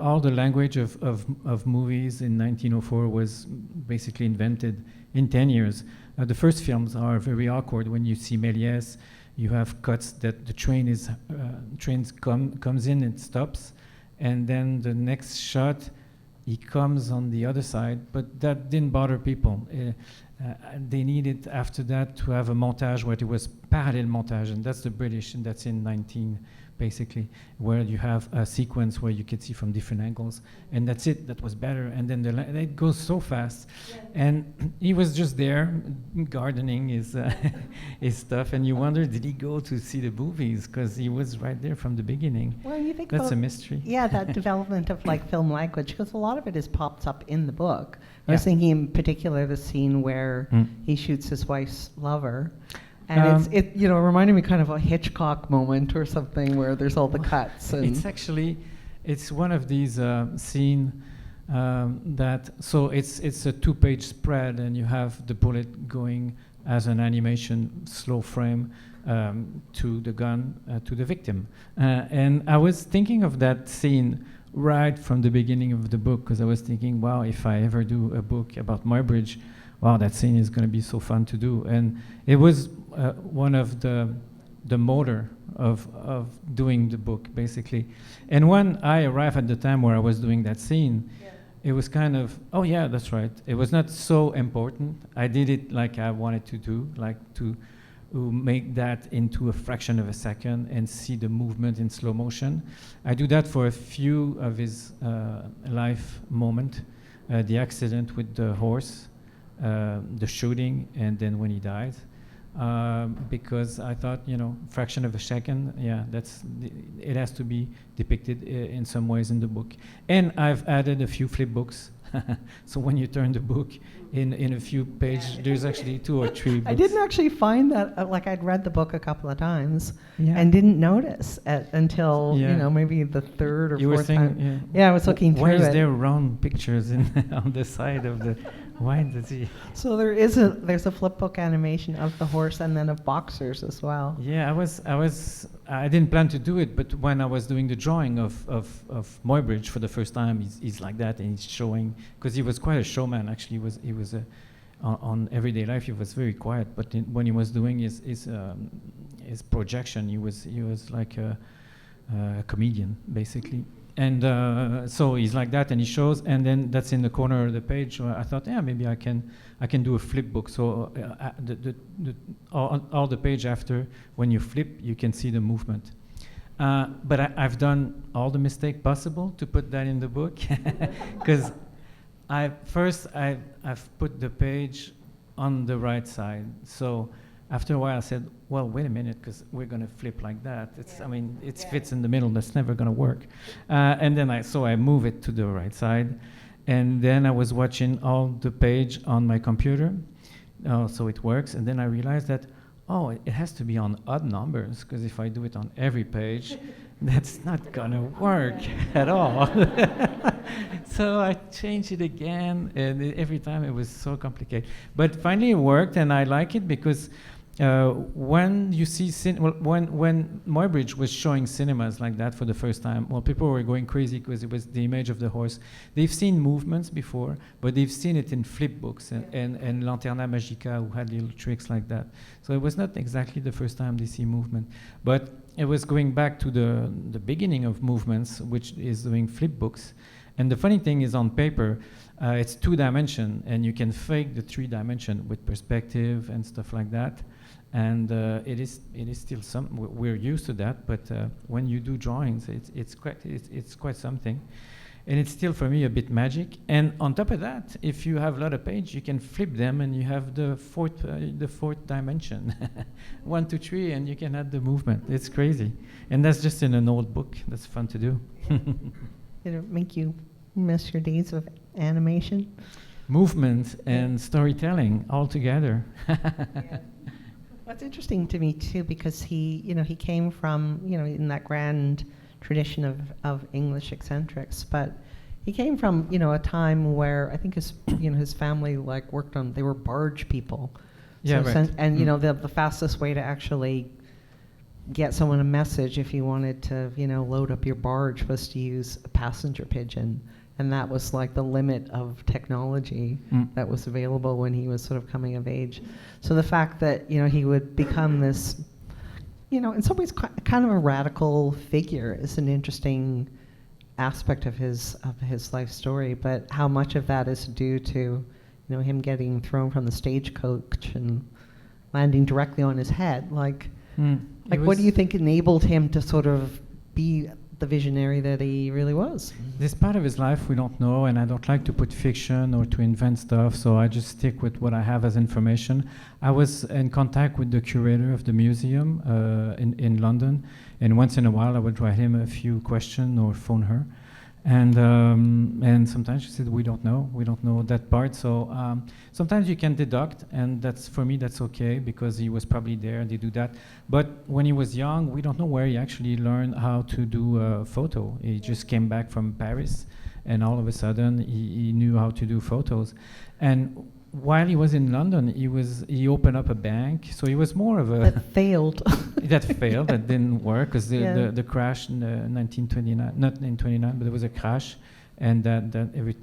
All the language of movies in 1904 was basically invented in 10 years. The first films are very awkward. When you see Méliès, you have cuts that the trains comes in and stops. And then the next shot, he comes on the other side, but that didn't bother people. They needed after that to have a montage where it was parallel montage, and that's the British, and that's in 19, basically, where you have a sequence where you can see from different angles, and that's it. That was better, and then it goes so fast. Yeah. And he was just there gardening his stuff, and you wonder, did he go to see the movies? Because he was right there from the beginning. Well, you think that's a mystery. Yeah, that development of like film language, because a lot of it pops up in the book. I was thinking in particular the scene where he shoots his wife's lover. And it reminded me kind of a Hitchcock moment or something where there's all the cuts. And it's one of these scenes so it's a 2-page spread, and you have the bullet going as an animation slow frame to the gun to the victim. And I was thinking of that scene right from the beginning of the book, because I was thinking, wow, if I ever do a book about Muybridge, wow, that scene is going to be so fun to do. And it was one of the motor of doing the book, basically. And when I arrived at the time where I was doing that scene, it was kind of, oh yeah, that's right. It was not so important. I did it like I wanted to do, like to make that into a fraction of a second and see the movement in slow motion. I do that for a few of his life moment, the accident with the horse, the shooting, and then when he died, because I thought, fraction of a second, it has to be depicted in some ways in the book. And I've added a few flip books. So when you turn the book in a few pages, there's actually 2 or 3 books. I didn't actually find that, I'd read the book a couple of times and didn't notice until, maybe the 3rd or 4th time. Yeah, I was looking through it. Why is there round pictures on the side of the... Why does he? So there's a flip book animation of the horse and then of boxers as well. Yeah, I didn't plan to do it, but when I was doing the drawing of Muybridge for the first time, he's like that, and he's showing, because he was quite a showman. Actually, he was on everyday life. He was very quiet, but when he was doing his projection, he was like a comedian, basically. And so he's like that, and he shows, and then that's in the corner of the page. Where I thought, maybe I can do a flip book. So all the page after, when you flip, you can see the movement. But I've done all the mistake possible to put that in the book, because I've put the page on the right side. So after a while, I said, well, wait a minute, because we're going to flip like that. It fits in the middle. That's never going to work. And then I move it to the right side. And then I was watching all the page on my computer, so it works. And then I realized that, it has to be on odd numbers, because if I do it on every page, that's not gonna work at all. So I changed it again, and every time it was so complicated. But finally it worked, and I like it because when you see, when Muybridge was showing cinemas like that for the first time, people were going crazy because it was the image of the horse. They've seen movements before, but they've seen it in flip books and Lanterna Magica, who had little tricks like that. So it was not exactly the first time they see movement, but it was going back to the beginning of movements, which is doing flip books. And the funny thing is, on paper, it's 2-dimension, and you can fake the 3-dimension with perspective and stuff like that. And it is still we're used to that, but when you do drawings, it's quite something, and it's still for me a bit magic. And on top of that, if you have a lot of pages, you can flip them, and you have the fourth dimension, 1, 2, 3, and you can add the movement. It's crazy, and that's just in an old book. That's fun to do. Did it make you miss your days of animation? Movement and storytelling all together. What's interesting to me too, because he came from, in that grand tradition of English eccentrics, but he came from, a time where I think his family worked on, they were barge people. Yeah, so right. And the fastest way to actually get someone a message if you wanted to, load up your barge was to use a passenger pigeon. And that was like the limit of technology that was available when he was sort of coming of age. So the fact that, he would become this, in some ways kind of a radical figure is an interesting aspect of his life story. But how much of that is due to, him getting thrown from the stagecoach and landing directly on his head? What do you think enabled him to sort of be the visionary that he really was? This part of his life we don't know, and I don't like to put fiction or to invent stuff, so I just stick with what I have as information. I was in contact with the curator of the museum in London, and once in a while I would write him a few questions or phone her. And sometimes she said, we don't know that part. So sometimes you can deduct, and for me that's okay, because he was probably there, they do that. But when he was young, we don't know where he actually learned how to do a photo. He just came back from Paris, and all of a sudden he knew how to do photos. And while he was in London, he opened up a bank. So he was more of a that failed. That didn't work, because the crash in 1929, not in 29, but there was a crash, and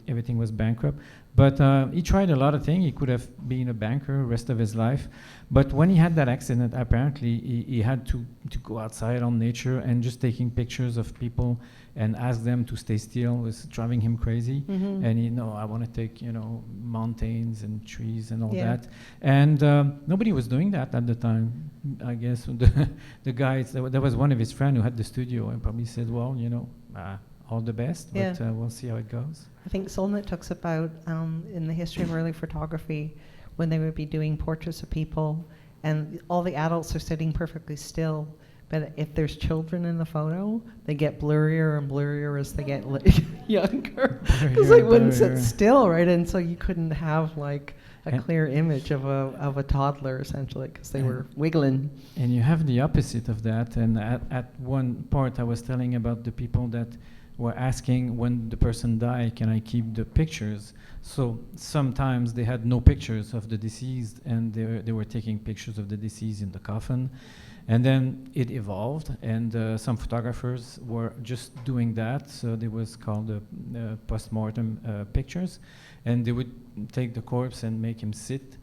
everything was bankrupt. But he tried a lot of things. He could have been a banker the rest of his life. But when he had that accident, apparently he had to go outside on nature, and just taking pictures of people and ask them to stay still was driving him crazy. Mm-hmm. And I want to take mountains and trees and all that. And nobody was doing that at the time. I guess the guys, there was one of his friends who had the studio, and probably said, well, all the best, but we'll see how it goes. I think Solnit talks about in the history of early photography, when they would be doing portraits of people and all the adults are sitting perfectly still, but if there's children in the photo, they get blurrier and blurrier as they get younger, because they wouldn't sit still, right? And so you couldn't have a clear image of a toddler, essentially, because they were wiggling. And you have the opposite of that. And at one part I was telling about the people that were asking, when the person died, can I keep the pictures? So sometimes they had no pictures of the deceased, and they were taking pictures of the deceased in the coffin. And then it evolved, and some photographers were just doing that. So they was called post-mortem pictures, and they would take the corpse and make him sit.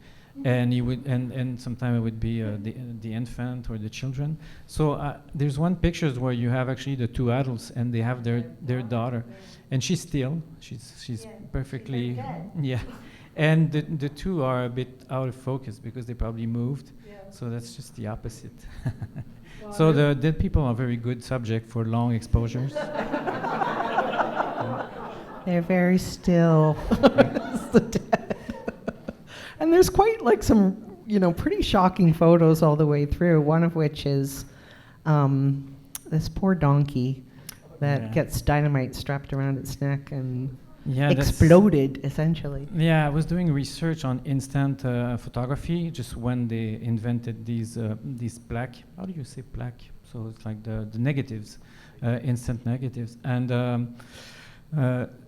And he would, and sometimes it would be the infant or the children. So there's one pictures where you have actually the two adults, and they have their daughter, and she's still, she's perfectly, and the two are a bit out of focus because they probably moved. So that's just the opposite. So the dead people are very good subject for long exposures. They're very still. And there's quite like some, pretty shocking photos all the way through. One of which is this poor donkey that gets dynamite strapped around its neck and exploded, essentially. Yeah, I was doing research on instant photography just when they invented these plaque. How do you say plaque? So it's like the negatives, instant negatives. And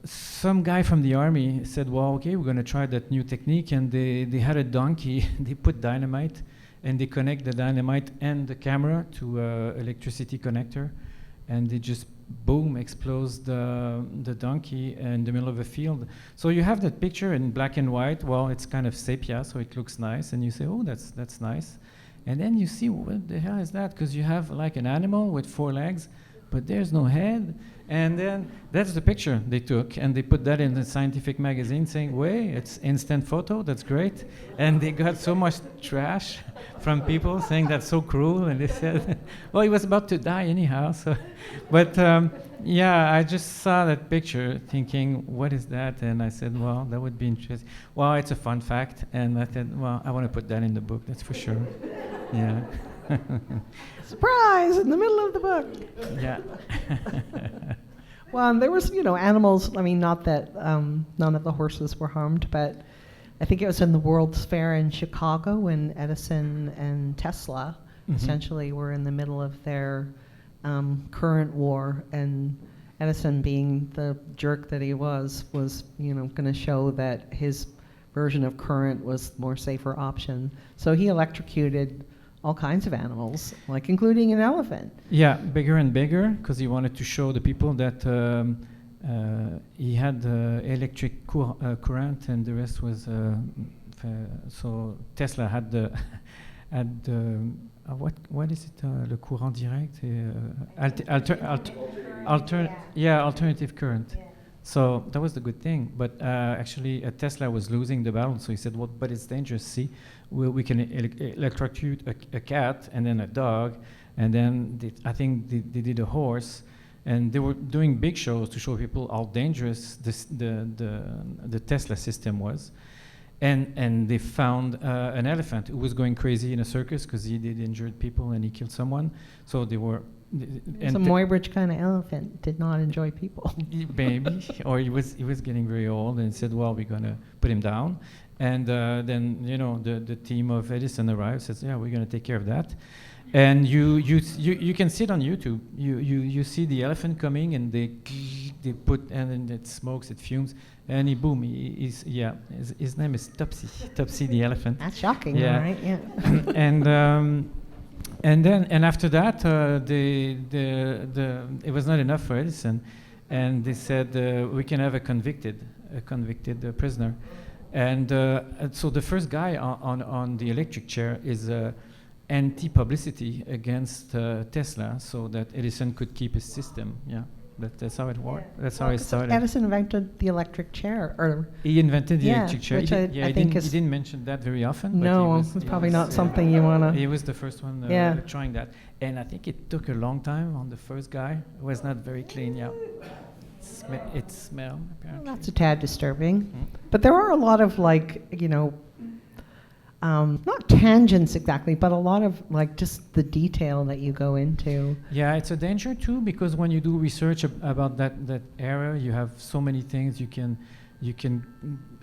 some guy from the army said, well, okay, we're going to try that new technique. And they had a donkey. They put dynamite, and they connect the dynamite and the camera to electricity connector. And they just, boom, explodes the donkey in the middle of a field. So you have that picture in black and white. Well, it's kind of sepia, so it looks nice. And you say, oh, that's nice. And then you see, what the hell is that? Because you have like an animal with 4 legs, but there's no head. And then that's the picture they took, and they put that in the scientific magazine saying, wait, it's instant photo, that's great. And they got so much trash from people saying that's so cruel, and they said, well, he was about to die anyhow. So, but yeah, I just saw that picture thinking, what is that? And I said, well, that would be interesting. Well, it's a fun fact. And I said, well, I want to put that in the book, that's for sure. Yeah. Surprise, in the middle of the book. Yeah. Well, there was, animals. I mean, not that none of the horses were harmed, but I think it was in the World's Fair in Chicago when Edison and Tesla essentially were in the middle of their current war, and Edison, being the jerk that he was going to show that his version of current was the more safer option. So he electrocuted all kinds of animals, like including an elephant. Yeah, bigger and bigger, because he wanted to show the people that he had electric current, and the rest was. So Tesla had the what is it? Le courant direct, alternative current. Yeah. So that was the good thing, but actually Tesla was losing the battle. So he said, "Well, but it's dangerous. See, we can electrocute a cat and then a dog, and then I think they did a horse, and they were doing big shows to show people how dangerous the Tesla system was, and they found an elephant who was going crazy in a circus because he did injured people and he killed someone. So they were." It's a Muybridge kind of elephant, did not enjoy people. Maybe, or he was getting very old and said, well, we're going to put him down. And then, the team of Edison arrived, says, yeah, we're going to take care of that. And you can see it on YouTube. You see the elephant coming, and they put, and then it smokes, it fumes, and his name is Topsy the elephant. That's shocking, yeah. Right? Yeah. And after that, it was not enough for Edison, and they said we can have a convicted prisoner, and so the first guy on the electric chair is anti-publicity against Tesla, so that Edison could keep his system. Yeah. That's how it worked. Yeah. That's how it started. Edison invented the electric chair, or he invented the electric chair. Which I think he didn't mention that very often. No, it's probably not something you want to. He was the first one trying that, and I think it took a long time on the first guy. It was not very clean. Yeah, it smelled. Apparently. Well, that's a tad disturbing, but there are a lot of not tangents exactly, but a lot of just the detail that you go into. Yeah, it's a danger too, because when you do research about that era, you have so many things you can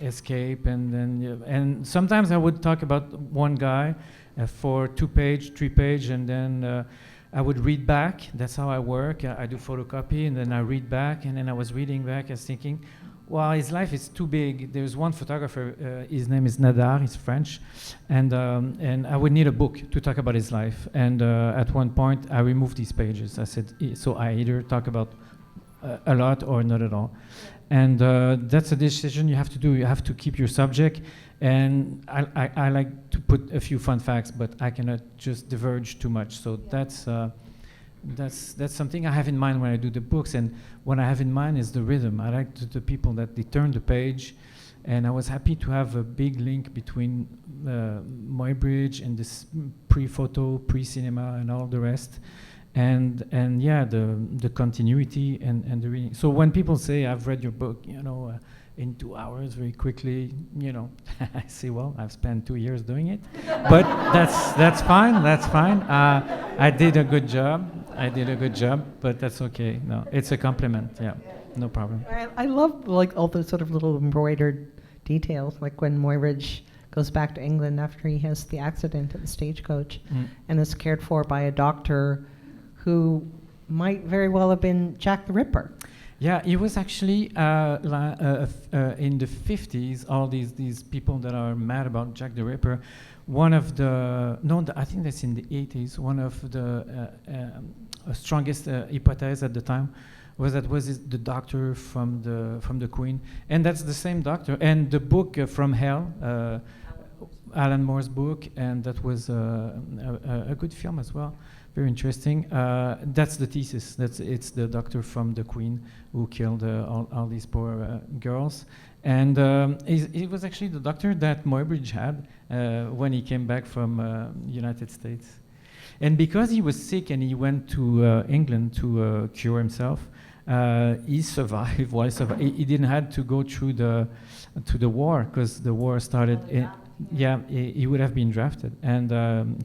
escape, and then and sometimes I would talk about one guy for 2-page, 3-page, and then I would read back. That's how I work. I do photocopy, and then I read back, and then I was reading back, I was thinking, well, his life is too big. There's one photographer, his name is Nadar, he's French, and I would need a book to talk about his life. And at one point, I removed these pages. I said, so I either talk about a lot or not at all. And that's a decision you have to do. You have to keep your subject. And I like to put a few fun facts, but I cannot just diverge too much. So that's something I have in mind when I do the books, and what I have in mind is the rhythm. I like the people that they turn the page, And I was happy to have a big link between Muybridge and this pre-photo, pre-cinema, and all the rest. And yeah, the continuity and the reading. So when people say, I've read your book, in 2 hours very quickly, I say, well, I've spent 2 years doing it. But that's fine, that's fine. I did a good job, but that's okay. No, it's a compliment, yeah, no problem. I love like all the sort of little embroidered details, like when Muybridge goes back to England after he has the accident at the stagecoach and is cared for by a doctor who might very well have been Jack the Ripper. Yeah, he was actually in the 50s, all these people that are mad about Jack the Ripper. One of I think that's in the 80s, one of the strongest hypotheses at the time was the doctor from the Queen. And that's the same doctor. And the book From Hell, Alan Moore's book, and that was a good film as well. Very interesting. That's the thesis. It's the doctor from the Queen who killed all these poor girls. And it was actually the doctor that Muybridge had when he came back from United States. And because he was sick and he went to England to cure himself, he survived. Well, he didn't have to go through the war, because the war started. Yeah, he would have been drafted, and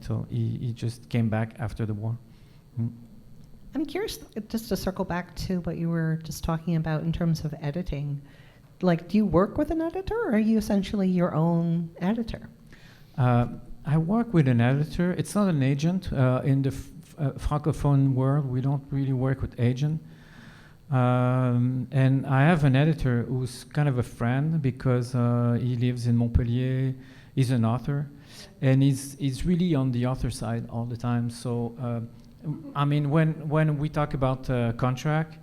so he just came back after the war. I'm curious, just to circle back to what you were just talking about in terms of editing. Like, do you work with an editor, or are you essentially your own editor? I work with an editor. It's not an agent. In the Francophone world, we don't really work with agent. And I have an editor who's kind of a friend, because he lives in Montpellier. He's an author, and he's really on the author side all the time. So, I mean, when we talk about contract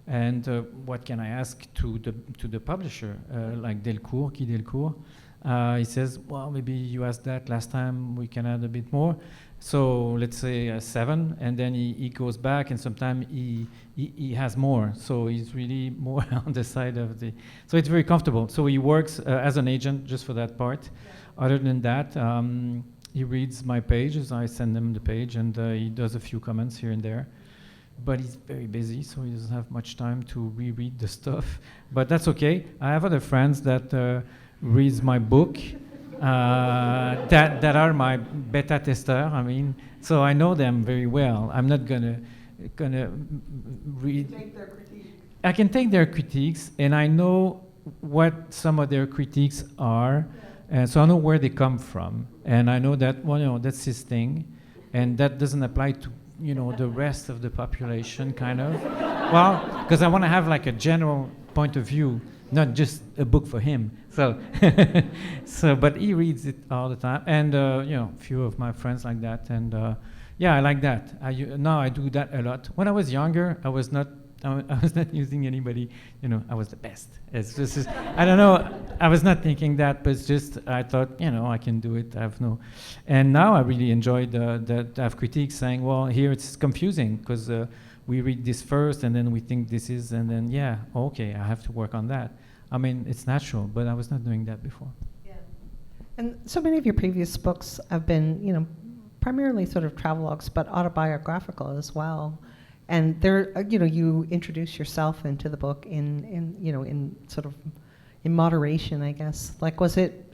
and what can I ask to the publisher, like Delcourt, Guy Delcourt, he says, well, maybe you asked that last time, we can add a bit more. So let's say 7, and then he goes back, and sometimes he has more. So he's really more on the side of the. So it's very comfortable. So he works as an agent just for that part. Yeah. Other than that, he reads my pages. I send him the page, and he does a few comments here and there. But he's very busy, so he doesn't have much time to reread the stuff. But that's okay. I have other friends that reads my book. That are my beta tester. I mean, so I know them very well. I'm not gonna read. Take their critique. I can take their critiques, and I know what some of their critiques are, and so I know where they come from, and I know that that's his thing, and that doesn't apply to the rest of the population, kind of. Well, because I want to have like a general point of view, not just a book for him. So, but he reads it all the time, and a few of my friends like that, and I like that. Now I do that a lot. When I was younger, I was not using anybody. I was the best. It's just I don't know. I was not thinking that, but it's just I thought I can do it. And now I really enjoy the have critiques saying, well, here it's confusing because we read this first, and then we think this is, and then okay, I have to work on that. I mean, it's natural, but I was not doing that before. Yeah. And so many of your previous books have been, primarily sort of travelogues, but autobiographical as well. And there, you introduce yourself into the book in sort of in moderation, I guess. Like, was it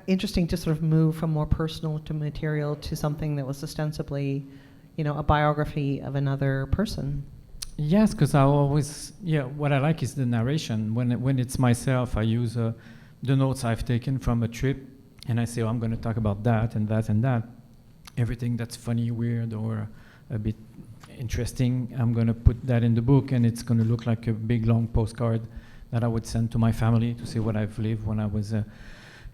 interesting to sort of move from more personal to material to something that was ostensibly, a biography of another person? Yes, because I always, what I like is the narration. When it's myself, I use the notes I've taken from a trip, and I say, I'm going to talk about that and that and that. Everything that's funny, weird, or a bit interesting, I'm going to put that in the book, and it's going to look like a big, long postcard that I would send to my family to say what I've lived when I was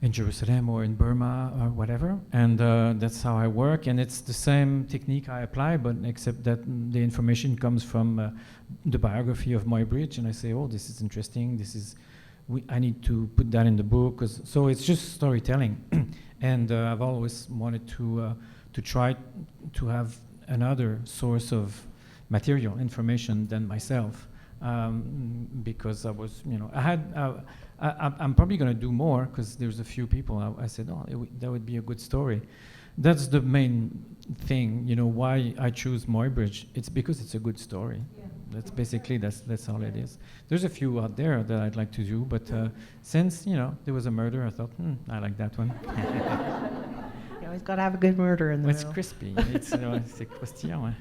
in Jerusalem or in Burma or whatever. And that's how I work, and it's the same technique I apply, but except that the information comes from the biography of Muybridge, and I say, oh, this is interesting, I need to put that in the book, so it's just storytelling. And I've always wanted to try to have another source of material information than myself, because I was, I'm probably going to do more because there's a few people. I said, oh, that would be a good story. That's the main thing, why I choose Muybridge. It's because it's a good story. Yeah. That's basically, that's all it is. There's a few out there that I'd like to do, but since, there was a murder, I thought, I like that one. You always got to have a good murder in the It's middle. crispy. It's croustillant.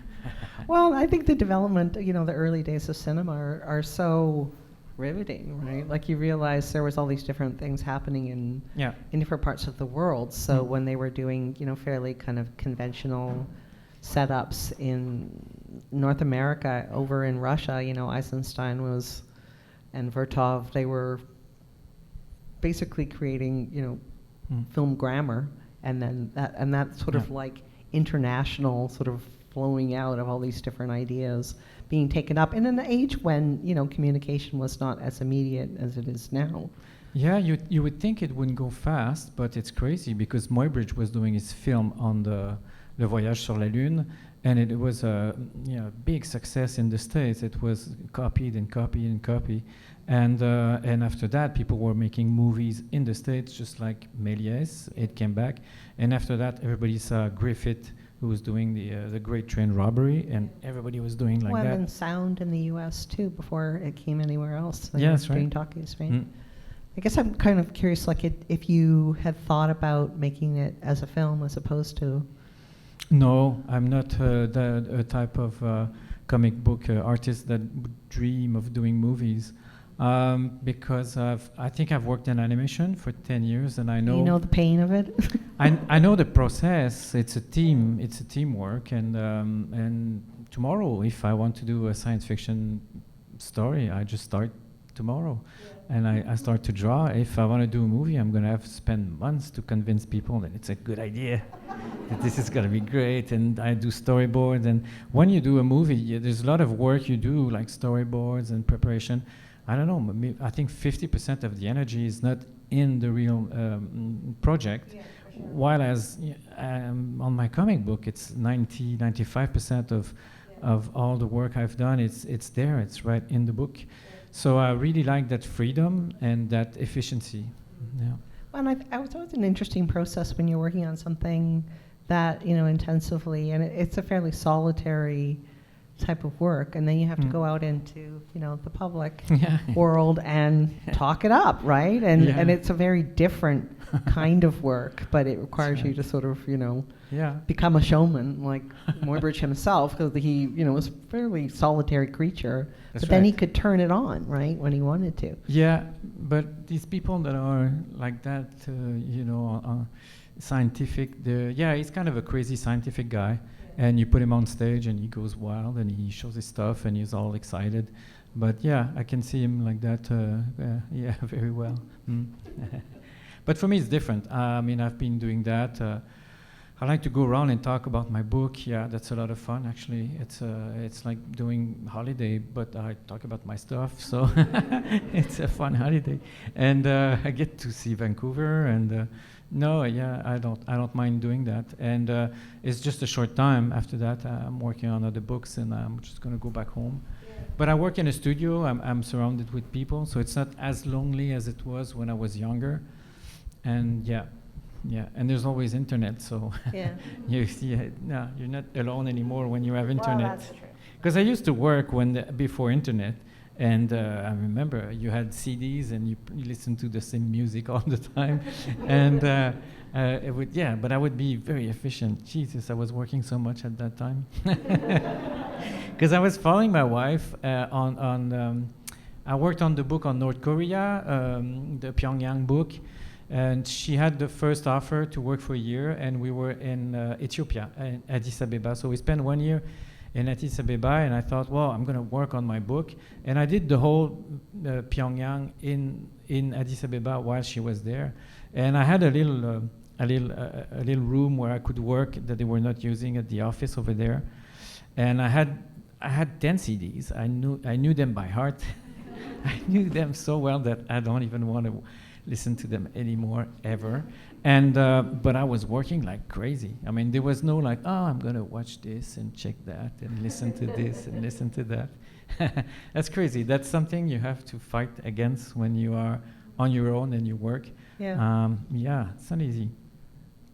Well, I think the development, the early days of cinema are so riveting, right? Like you realize there was all these different things happening in different parts of the world. So when they were doing, fairly kind of conventional setups in North America, over in Russia, Eisenstein and Vertov, they were basically creating, film grammar, and then that sort of like international sort of flowing out of all these different ideas being taken up in an age when communication was not as immediate as it is now. Yeah, you would think it wouldn't go fast, but it's crazy because Muybridge was doing his film on the Le Voyage sur la Lune, and it was a big success in the States. It was copied and copied and copied, and after that, people were making movies in the States, just like Méliès. It came back, and after that, everybody saw Griffith, who was doing the Great Train Robbery, and everybody was doing like that. And sound in the U.S. too, before it came anywhere else. Yeah, that's right. Doing talkies, right? I guess I'm kind of curious, like if you had thought about making it as a film as opposed to. No, I'm not the type of comic book artist that would dream of doing movies. Because I think I've worked in animation for 10 years, and I know... You know the pain of it? I know the process. It's a team. It's a teamwork. And tomorrow, if I want to do a science fiction story, I just start tomorrow. Yeah. And I start to draw. If I want to do a movie, I'm going to have to spend months to convince people that it's a good idea, that this is going to be great. And I do storyboards. And when you do a movie, there's a lot of work you do, like storyboards and preparation. I don't know, I think 50% of the energy is not in the real project, sure. While as on my comic book, it's 95% of all the work I've done, it's there, it's right in the book. So I really like that freedom and that efficiency. Yeah. Well, and I was always an interesting process when you're working on something that, intensively, and it's a fairly solitary type of work, and then you have to go out into the public world and talk it up, right? And it's a very different kind of work, but it requires you to sort of become a showman, like Muybridge himself, because he was a fairly solitary creature. That's but then he could turn it on, right, when he wanted to. Yeah, but these people that are like that, scientific, he's kind of a crazy scientific guy. And you put him on stage and he goes wild and he shows his stuff and he's all excited. But yeah, I can see him like that, very well. But for me it's different. I've been doing that. I like to go around and talk about my book. Yeah, that's a lot of fun actually. It's like doing holiday, but I talk about my stuff, so it's a fun holiday. And I get to see Vancouver and I don't mind doing that. And it's just a short time. After that, I'm working on other books, and I'm just going to go back home. Yeah. But I work in a studio. I'm surrounded with people, so it's not as lonely as it was when I was younger. And and there's always internet, so you're not alone anymore when you have internet. Well, that's true. Because I used to work before internet. And I remember you had CDs and you listened to the same music all the time. And but I would be very efficient. Jesus, I was working so much at that time. Because I was following my wife I worked on the book on North Korea, the Pyongyang book. And she had the first offer to work for a year, and we were in Ethiopia, in Addis Ababa. So we spent 1 year in Addis Ababa, and I thought, well, I'm going to work on my book. And I did the whole Pyongyang in Addis Ababa while she was there. And I had a little room where I could work that they were not using at the office over there. And I had 10 CDs. I knew them by heart. I knew them so well that I don't even want to listen to them anymore ever. And but I was working like crazy. I mean, there was no like, oh, I'm gonna watch this and check that and listen to this and listen to that. That's crazy. That's something you have to fight against when you are on your own and you work. Yeah. Yeah, it's not easy.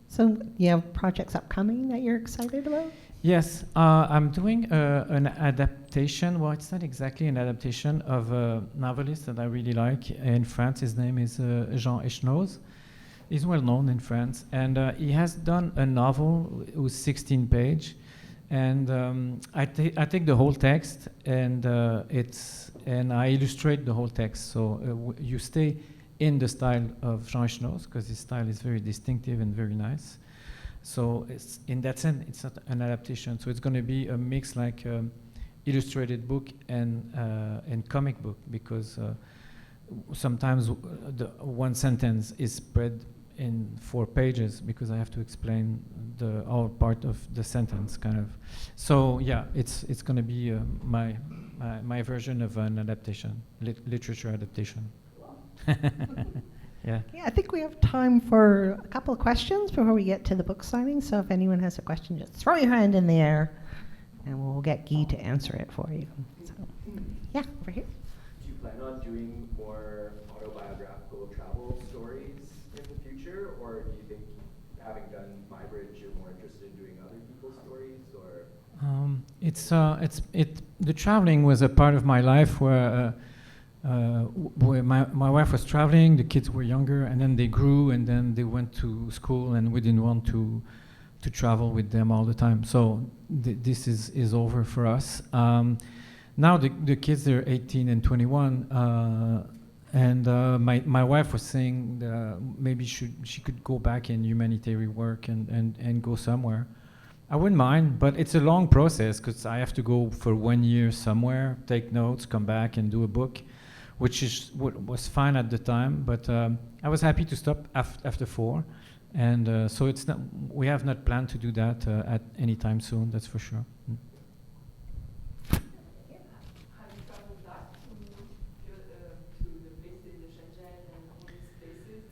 So you have projects upcoming that you're excited about? Yes, I'm doing an adaptation. Well, it's not exactly an adaptation of a novelist that I really like in France. His name is Jean Echenoz. He's well known in France, and he has done a novel with 16 pages. And I take the whole text and I illustrate the whole text. So you stay in the style of Jean Echenoz because his style is very distinctive and very nice. So it's, in that sense, it's not an adaptation. So it's going to be a mix like illustrated book and comic book, because sometimes the one sentence is spread in 4 pages because I have to explain the all part of the sentence, kind of. So yeah, it's going to be my version of an adaptation, literature adaptation. Yeah. Yeah, I think we have time for a couple of questions before we get to the book signing. So if anyone has a question, just throw your hand in the air, and we'll get Guy to answer it for you. So, yeah, over here. Do you plan on doing more autobiographical travel stories in the future, or do you think, having done Muybridge, you're more interested in doing other people's stories, or? The traveling was a part of my life where my wife was traveling, the kids were younger, and then they grew, and then they went to school, and we didn't want to travel with them all the time. So this is over for us. Now the kids, they're 18 and 21, and my wife was saying maybe she could go back in humanitarian work and go somewhere. I wouldn't mind, but it's a long process because I have to go for 1 year somewhere, take notes, come back and do a book, which is was fine at the time, but I was happy to stop after 4, and so it's not. We have not planned to do that at any time soon. That's for sure. Have you traveled back to the places, the Shenzhen and all these places,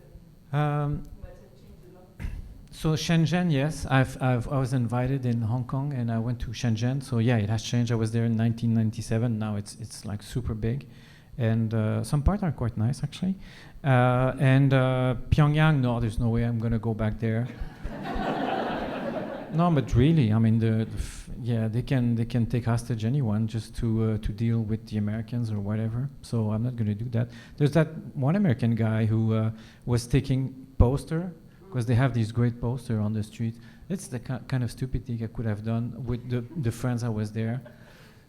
and might have changed a lot? So Shenzhen, yes, I was invited in Hong Kong, and I went to Shenzhen. So yeah, it has changed. I was there in 1997. Now it's like super big. And some parts are quite nice, actually. And Pyongyang, no, there's no way I'm going to go back there. No, but really, I mean, they can take hostage anyone just to deal with the Americans or whatever. So I'm not going to do that. There's that one American guy who was taking poster, because they have these great poster on the street. It's the kind of stupid thing I could have done with the friends I was there.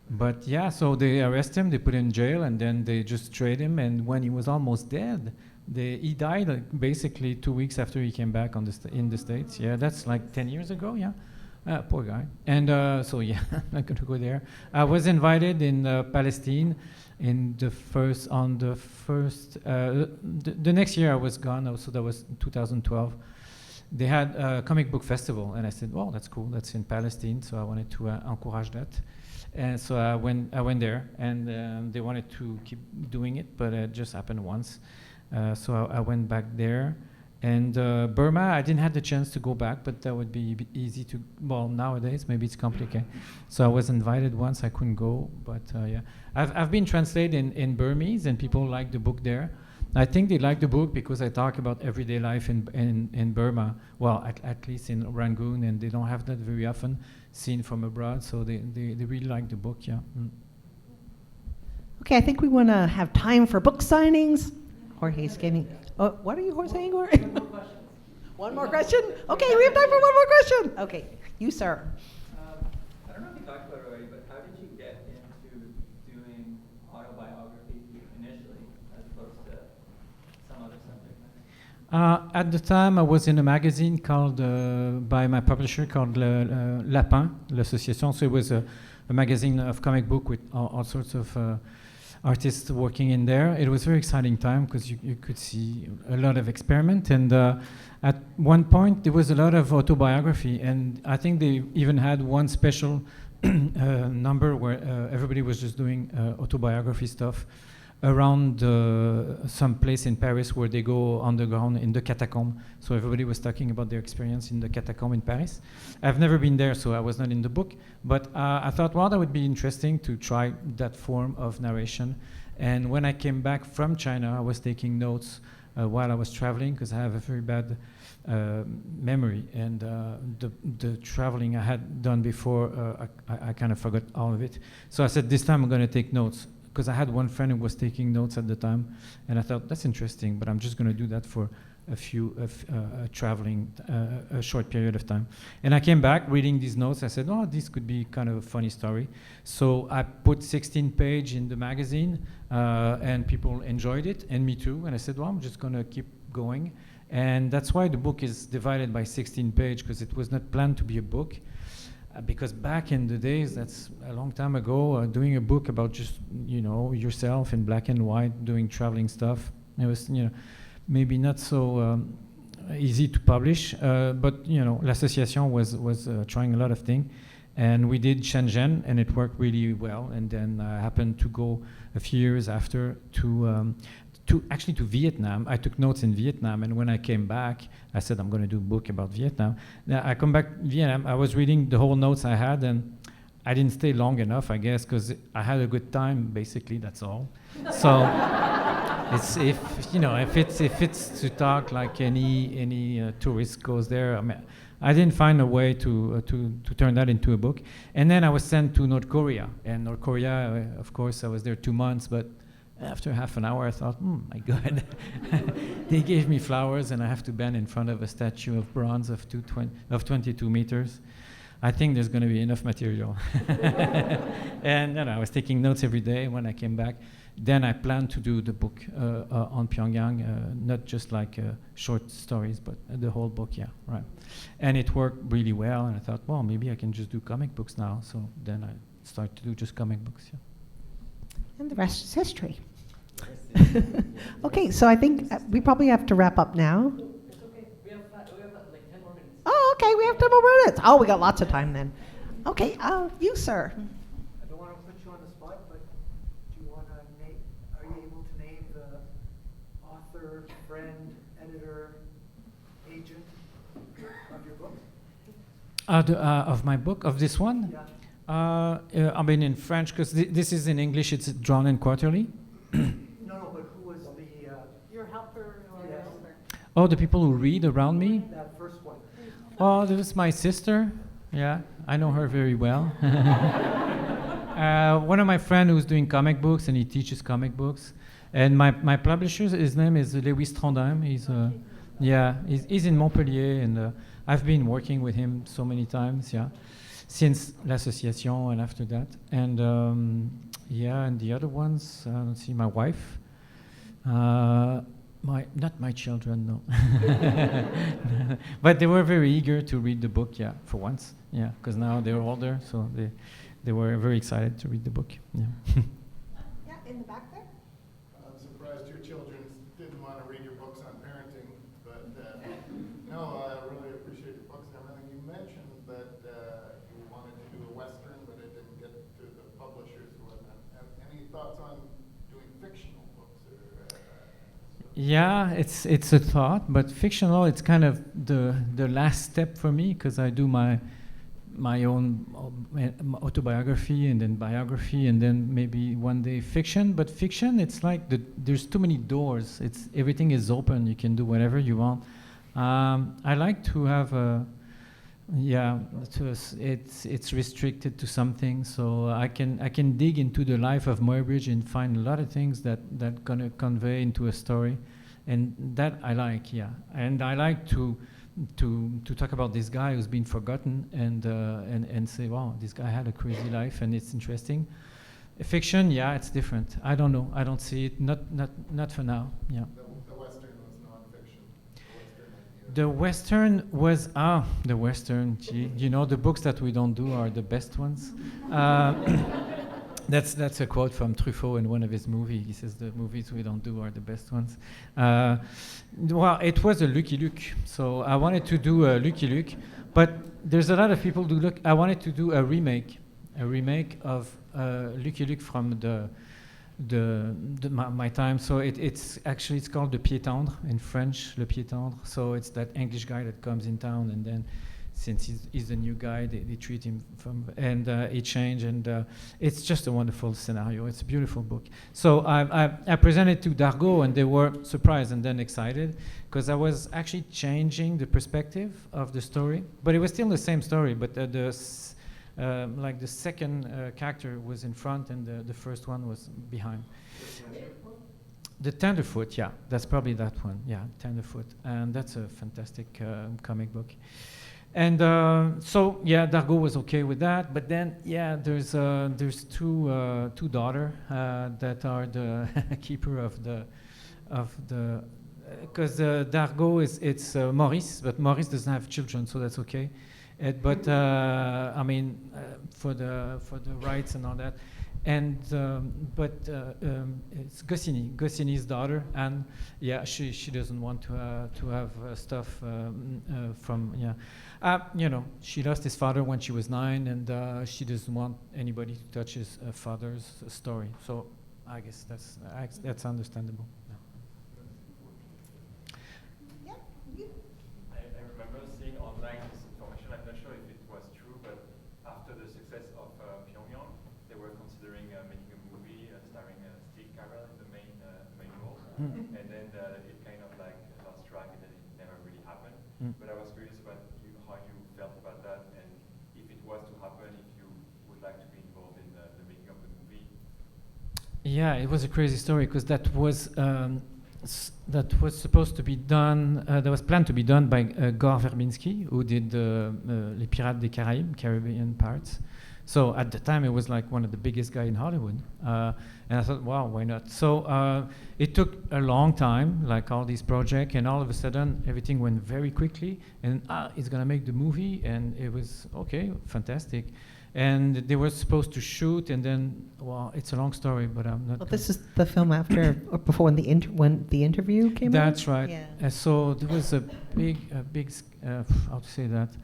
But yeah, so they arrest him, they put him in jail, and then they just trade him. And when he was almost dead, he died basically 2 weeks after he came back in the States. Yeah, that's like 10 years ago. Yeah, poor guy. And so yeah, I'm not going to go there. I was invited in Palestine the next year I was gone. So that was 2012. They had a comic book festival, and I said, well, that's cool. That's in Palestine, so I wanted to encourage that. And so I went there, and they wanted to keep doing it, but it just happened once. So I went back there. And Burma, I didn't have the chance to go back, but that would be easy to, well, nowadays, maybe it's complicated. So I was invited once, I couldn't go, but yeah. I've been translated in Burmese, and people like the book there. I think they like the book because I talk about everyday life in Burma, well, at least in Rangoon, and they don't have that very often seen from abroad, so they really like the book, yeah. Okay, I think we want to have time for book signings. Jorge's getting, oh, what are you saying, Jorge? One more question. One more question? Okay, we have time for one more question. Okay, you, sir. I don't know if you talked about it already, but how did you get into doing autobiography initially, as opposed to some other subject matter? At the time, I was in a magazine called, by my publisher called Lapin, l'Association. So it was a magazine of comic book with all sorts of artists working in there. It was a very exciting time because you could see a lot of experiment. And at one point, there was a lot of autobiography. And I think they even had one special number where everybody was just doing autobiography stuff. around some place in Paris where they go underground in the catacomb. So everybody was talking about their experience in the catacomb in Paris. I've never been there, so I was not in the book. But I thought, well, that would be interesting to try that form of narration. And when I came back from China, I was taking notes while I was traveling, because I have a very bad memory. And the traveling I had done before, I kind of forgot all of it. So I said, this time I'm going to take notes, because I had one friend who was taking notes at the time, and I thought, that's interesting, but I'm just going to do that for traveling a short period of time. And I came back reading these notes. I said, oh, this could be kind of a funny story. So I put 16 pages in the magazine, and people enjoyed it, and me too. And I said, well, I'm just going to keep going. And that's why the book is divided by 16 pages, because it was not planned to be a book. Because back in the days, that's a long time ago, doing a book about just, yourself in black and white, doing traveling stuff, it was, maybe not so easy to publish, but, l'association was trying a lot of things. And we did Shenzhen, and it worked really well. And then I happened to go a few years after to Vietnam. I took notes in Vietnam, and when I came back, I said, I'm going to do a book about Vietnam. Now, I come back to Vietnam, I was reading the whole notes I had, and I didn't stay long enough, I guess, because I had a good time, basically, that's all. So, if it's to talk like any tourist goes there, I mean, I didn't find a way to turn that into a book. And then I was sent to North Korea, and North Korea, of course, I was there 2 months, but after half an hour, I thought, my God. They gave me flowers, and I have to bend in front of a statue of bronze of 22 meters. I think there's going to be enough material. And I was taking notes every day when I came back. Then I planned to do the book on Pyongyang, not just like short stories, but the whole book, yeah, right. And it worked really well, and I thought, well, maybe I can just do comic books now. So then I started to do just comic books, yeah. And the rest is history. Okay, so I think we probably have to wrap up now. It's okay. We have like 10 more minutes. Oh, okay, we have 10 more minutes. Oh, we got lots of time then. Okay, you, sir. I don't want to put you on the spot, but do you want to name, are you able to name the author, friend, editor, agent of your book? Of my book, of this one? Yeah. I mean in French, because this is in English, it's drawn in quarterly. No, but who was the... Your helper or Yes. helper? Oh, the people who read around me? that first one? Oh, this is my sister. Yeah, I know her very well. One of my friends who's doing comic books, and he teaches comic books. And my publisher, his name is Louis Strondheim. He's in Montpellier, and I've been working with him so many times, yeah, since l'association and after that. And and the other ones, let's see, my wife. Not my children, no. But they were very eager to read the book, yeah, for once, yeah, because now they're older, so they were very excited to read the book, yeah. Yeah, in the back there. I'm surprised your children didn't want to read your books on parenting, but no, I really appreciate your books and everything. You mentioned that you wanted to do a Western, but it didn't get to the publishers who whatnot. Any thoughts on doing fictional books? Yeah, it's a thought, but fictional, it's kind of the last step for me, because I do my own autobiography and then biography and then maybe one day fiction. But fiction, it's like there's too many doors. Everything is open. You can do whatever you want. I like to have it's restricted to something, so I can dig into the life of Muybridge and find a lot of things that gonna convey into a story, and that I like, yeah. And I like to talk about this guy who's been forgotten and say, wow, this guy had a crazy life and it's interesting. Fiction, yeah, it's different. I don't know. I don't see it. Not for now. Yeah. The Western was nonfiction. The Western was the Western. Gee, the books that we don't do are the best ones. That's a quote from Truffaut in one of his movies. He says the movies we don't do are the best ones. Well, it was a Lucky Luke, so I wanted to do a Lucky Luke, but there's a lot of people who I wanted to do a remake of Lucky Luke from my time. So it's actually it's called the pied tendre in French, le pied tendre. So it's that English guy that comes in town, and then since he's the new guy, they treat him and he changed, and it's just a wonderful scenario. It's a beautiful book. So I presented to Dargaud, and they were surprised and then excited, because I was actually changing the perspective of the story, but it was still the same story, but like the second character was in front and the first one was behind. The Tenderfoot, yeah, that's probably that one, yeah, Tenderfoot, and that's a fantastic comic book. And so yeah, Dargaud was okay with that, but then yeah, there's two daughters that are the keeper of the because Dargaud it's Maurice, but Maurice doesn't have children, so that's okay. But I mean, for the rights and all that, and it's Goscinny's daughter, and yeah, she doesn't want to have stuff from you know, she lost his father when she was 9, and she doesn't want anybody to touch his father's story. So I guess that's understandable. I remember seeing online this information. I'm not sure if it was true, but after the success of Pyongyang, they were considering making a movie starring Steve Carell in the main role, and then it kind of like lost track, and then it never really happened. But I was curious about how you felt about that, and if it was to happen, if you would like to be involved in the making of the movie. Yeah, it was a crazy story, because that was supposed to be done, that was planned to be done by Gore Verbinski, who did Les Pirates des Caraïbes, Caribbean Pirates. So at the time, it was like one of the biggest guys in Hollywood. And I thought, wow, why not? So it took a long time, like all these projects, and all of a sudden, everything went very quickly, and it's going to make the movie, and it was, okay, fantastic. And they were supposed to shoot, and then, well, it's a long story, but I'm not. Well, this is the film after or before when the interview came out. That's right. Yeah. So there was a big, how to say that?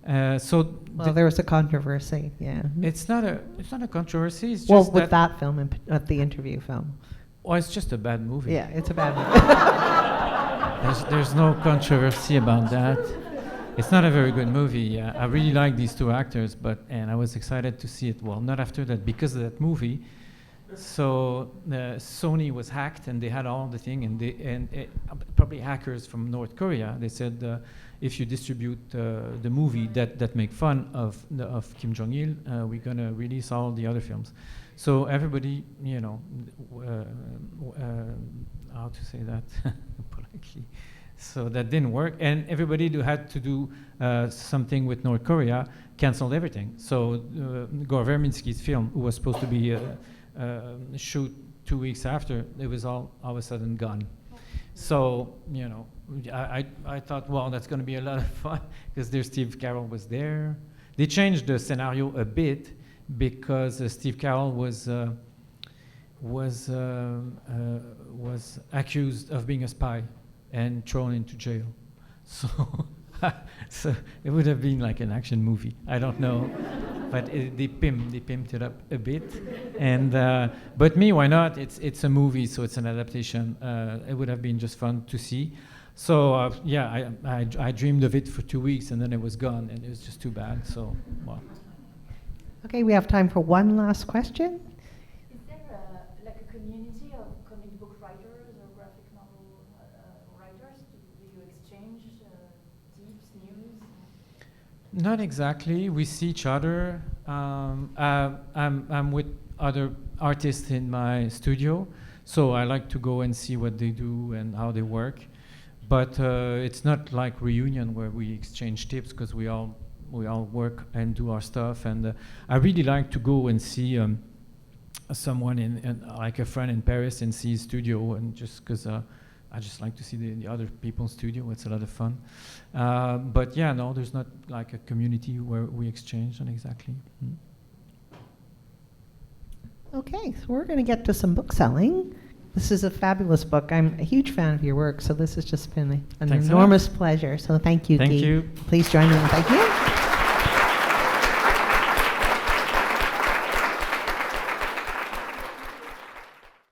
Well, there was a controversy. Yeah. It's not a controversy. It's Well, just with that film, the interview film. Well, it's just a bad movie. Yeah, it's a bad movie. There's no controversy about that. It's not a very good movie. I really like these two actors, and I was excited to see it. Well, not after that, because of that movie. So Sony was hacked, and they had all the thing, and probably hackers from North Korea. They said, if you distribute the movie that make fun of Kim Jong-il, we're gonna release all the other films. So everybody, you know, how to say that politely. So that didn't work, and everybody who had to do something with North Korea canceled everything. So Gore Verbinski's film, who was supposed to be shoot 2 weeks after, it was all of a sudden gone. So, you know, I thought, well, that's going to be a lot of fun, because there's Steve Carell was there. They changed the scenario a bit, because Steve Carell was accused of being a spy and thrown into jail. So, so it would have been like an action movie. I don't know, but they pimped it up a bit. And but me, why not? It's a movie, so it's an adaptation. It would have been just fun to see. So yeah, I dreamed of it for 2 weeks, and then it was gone, and it was just too bad. So well. Okay, we have time for one last question. Is there like a community of comic book writers or graphic novel writers? Do you exchange tips, news? Not exactly. We see each other. I'm with other artists in my studio, so I like to go and see what they do and how they work. But it's not like reunion where we exchange tips, because we all work and do our stuff. And I really like to go and see someone like a friend in Paris, and see his studio, and just because I just like to see the other people's studio. It's a lot of fun. But yeah, no, there's not like a community where we exchange on exactly. Okay, so we're going to get to some book selling. This is a fabulous book. I'm a huge fan of your work, so this has just been an Thanks enormous pleasure. So thank you, Thank Guy. you. Please join me in thank you.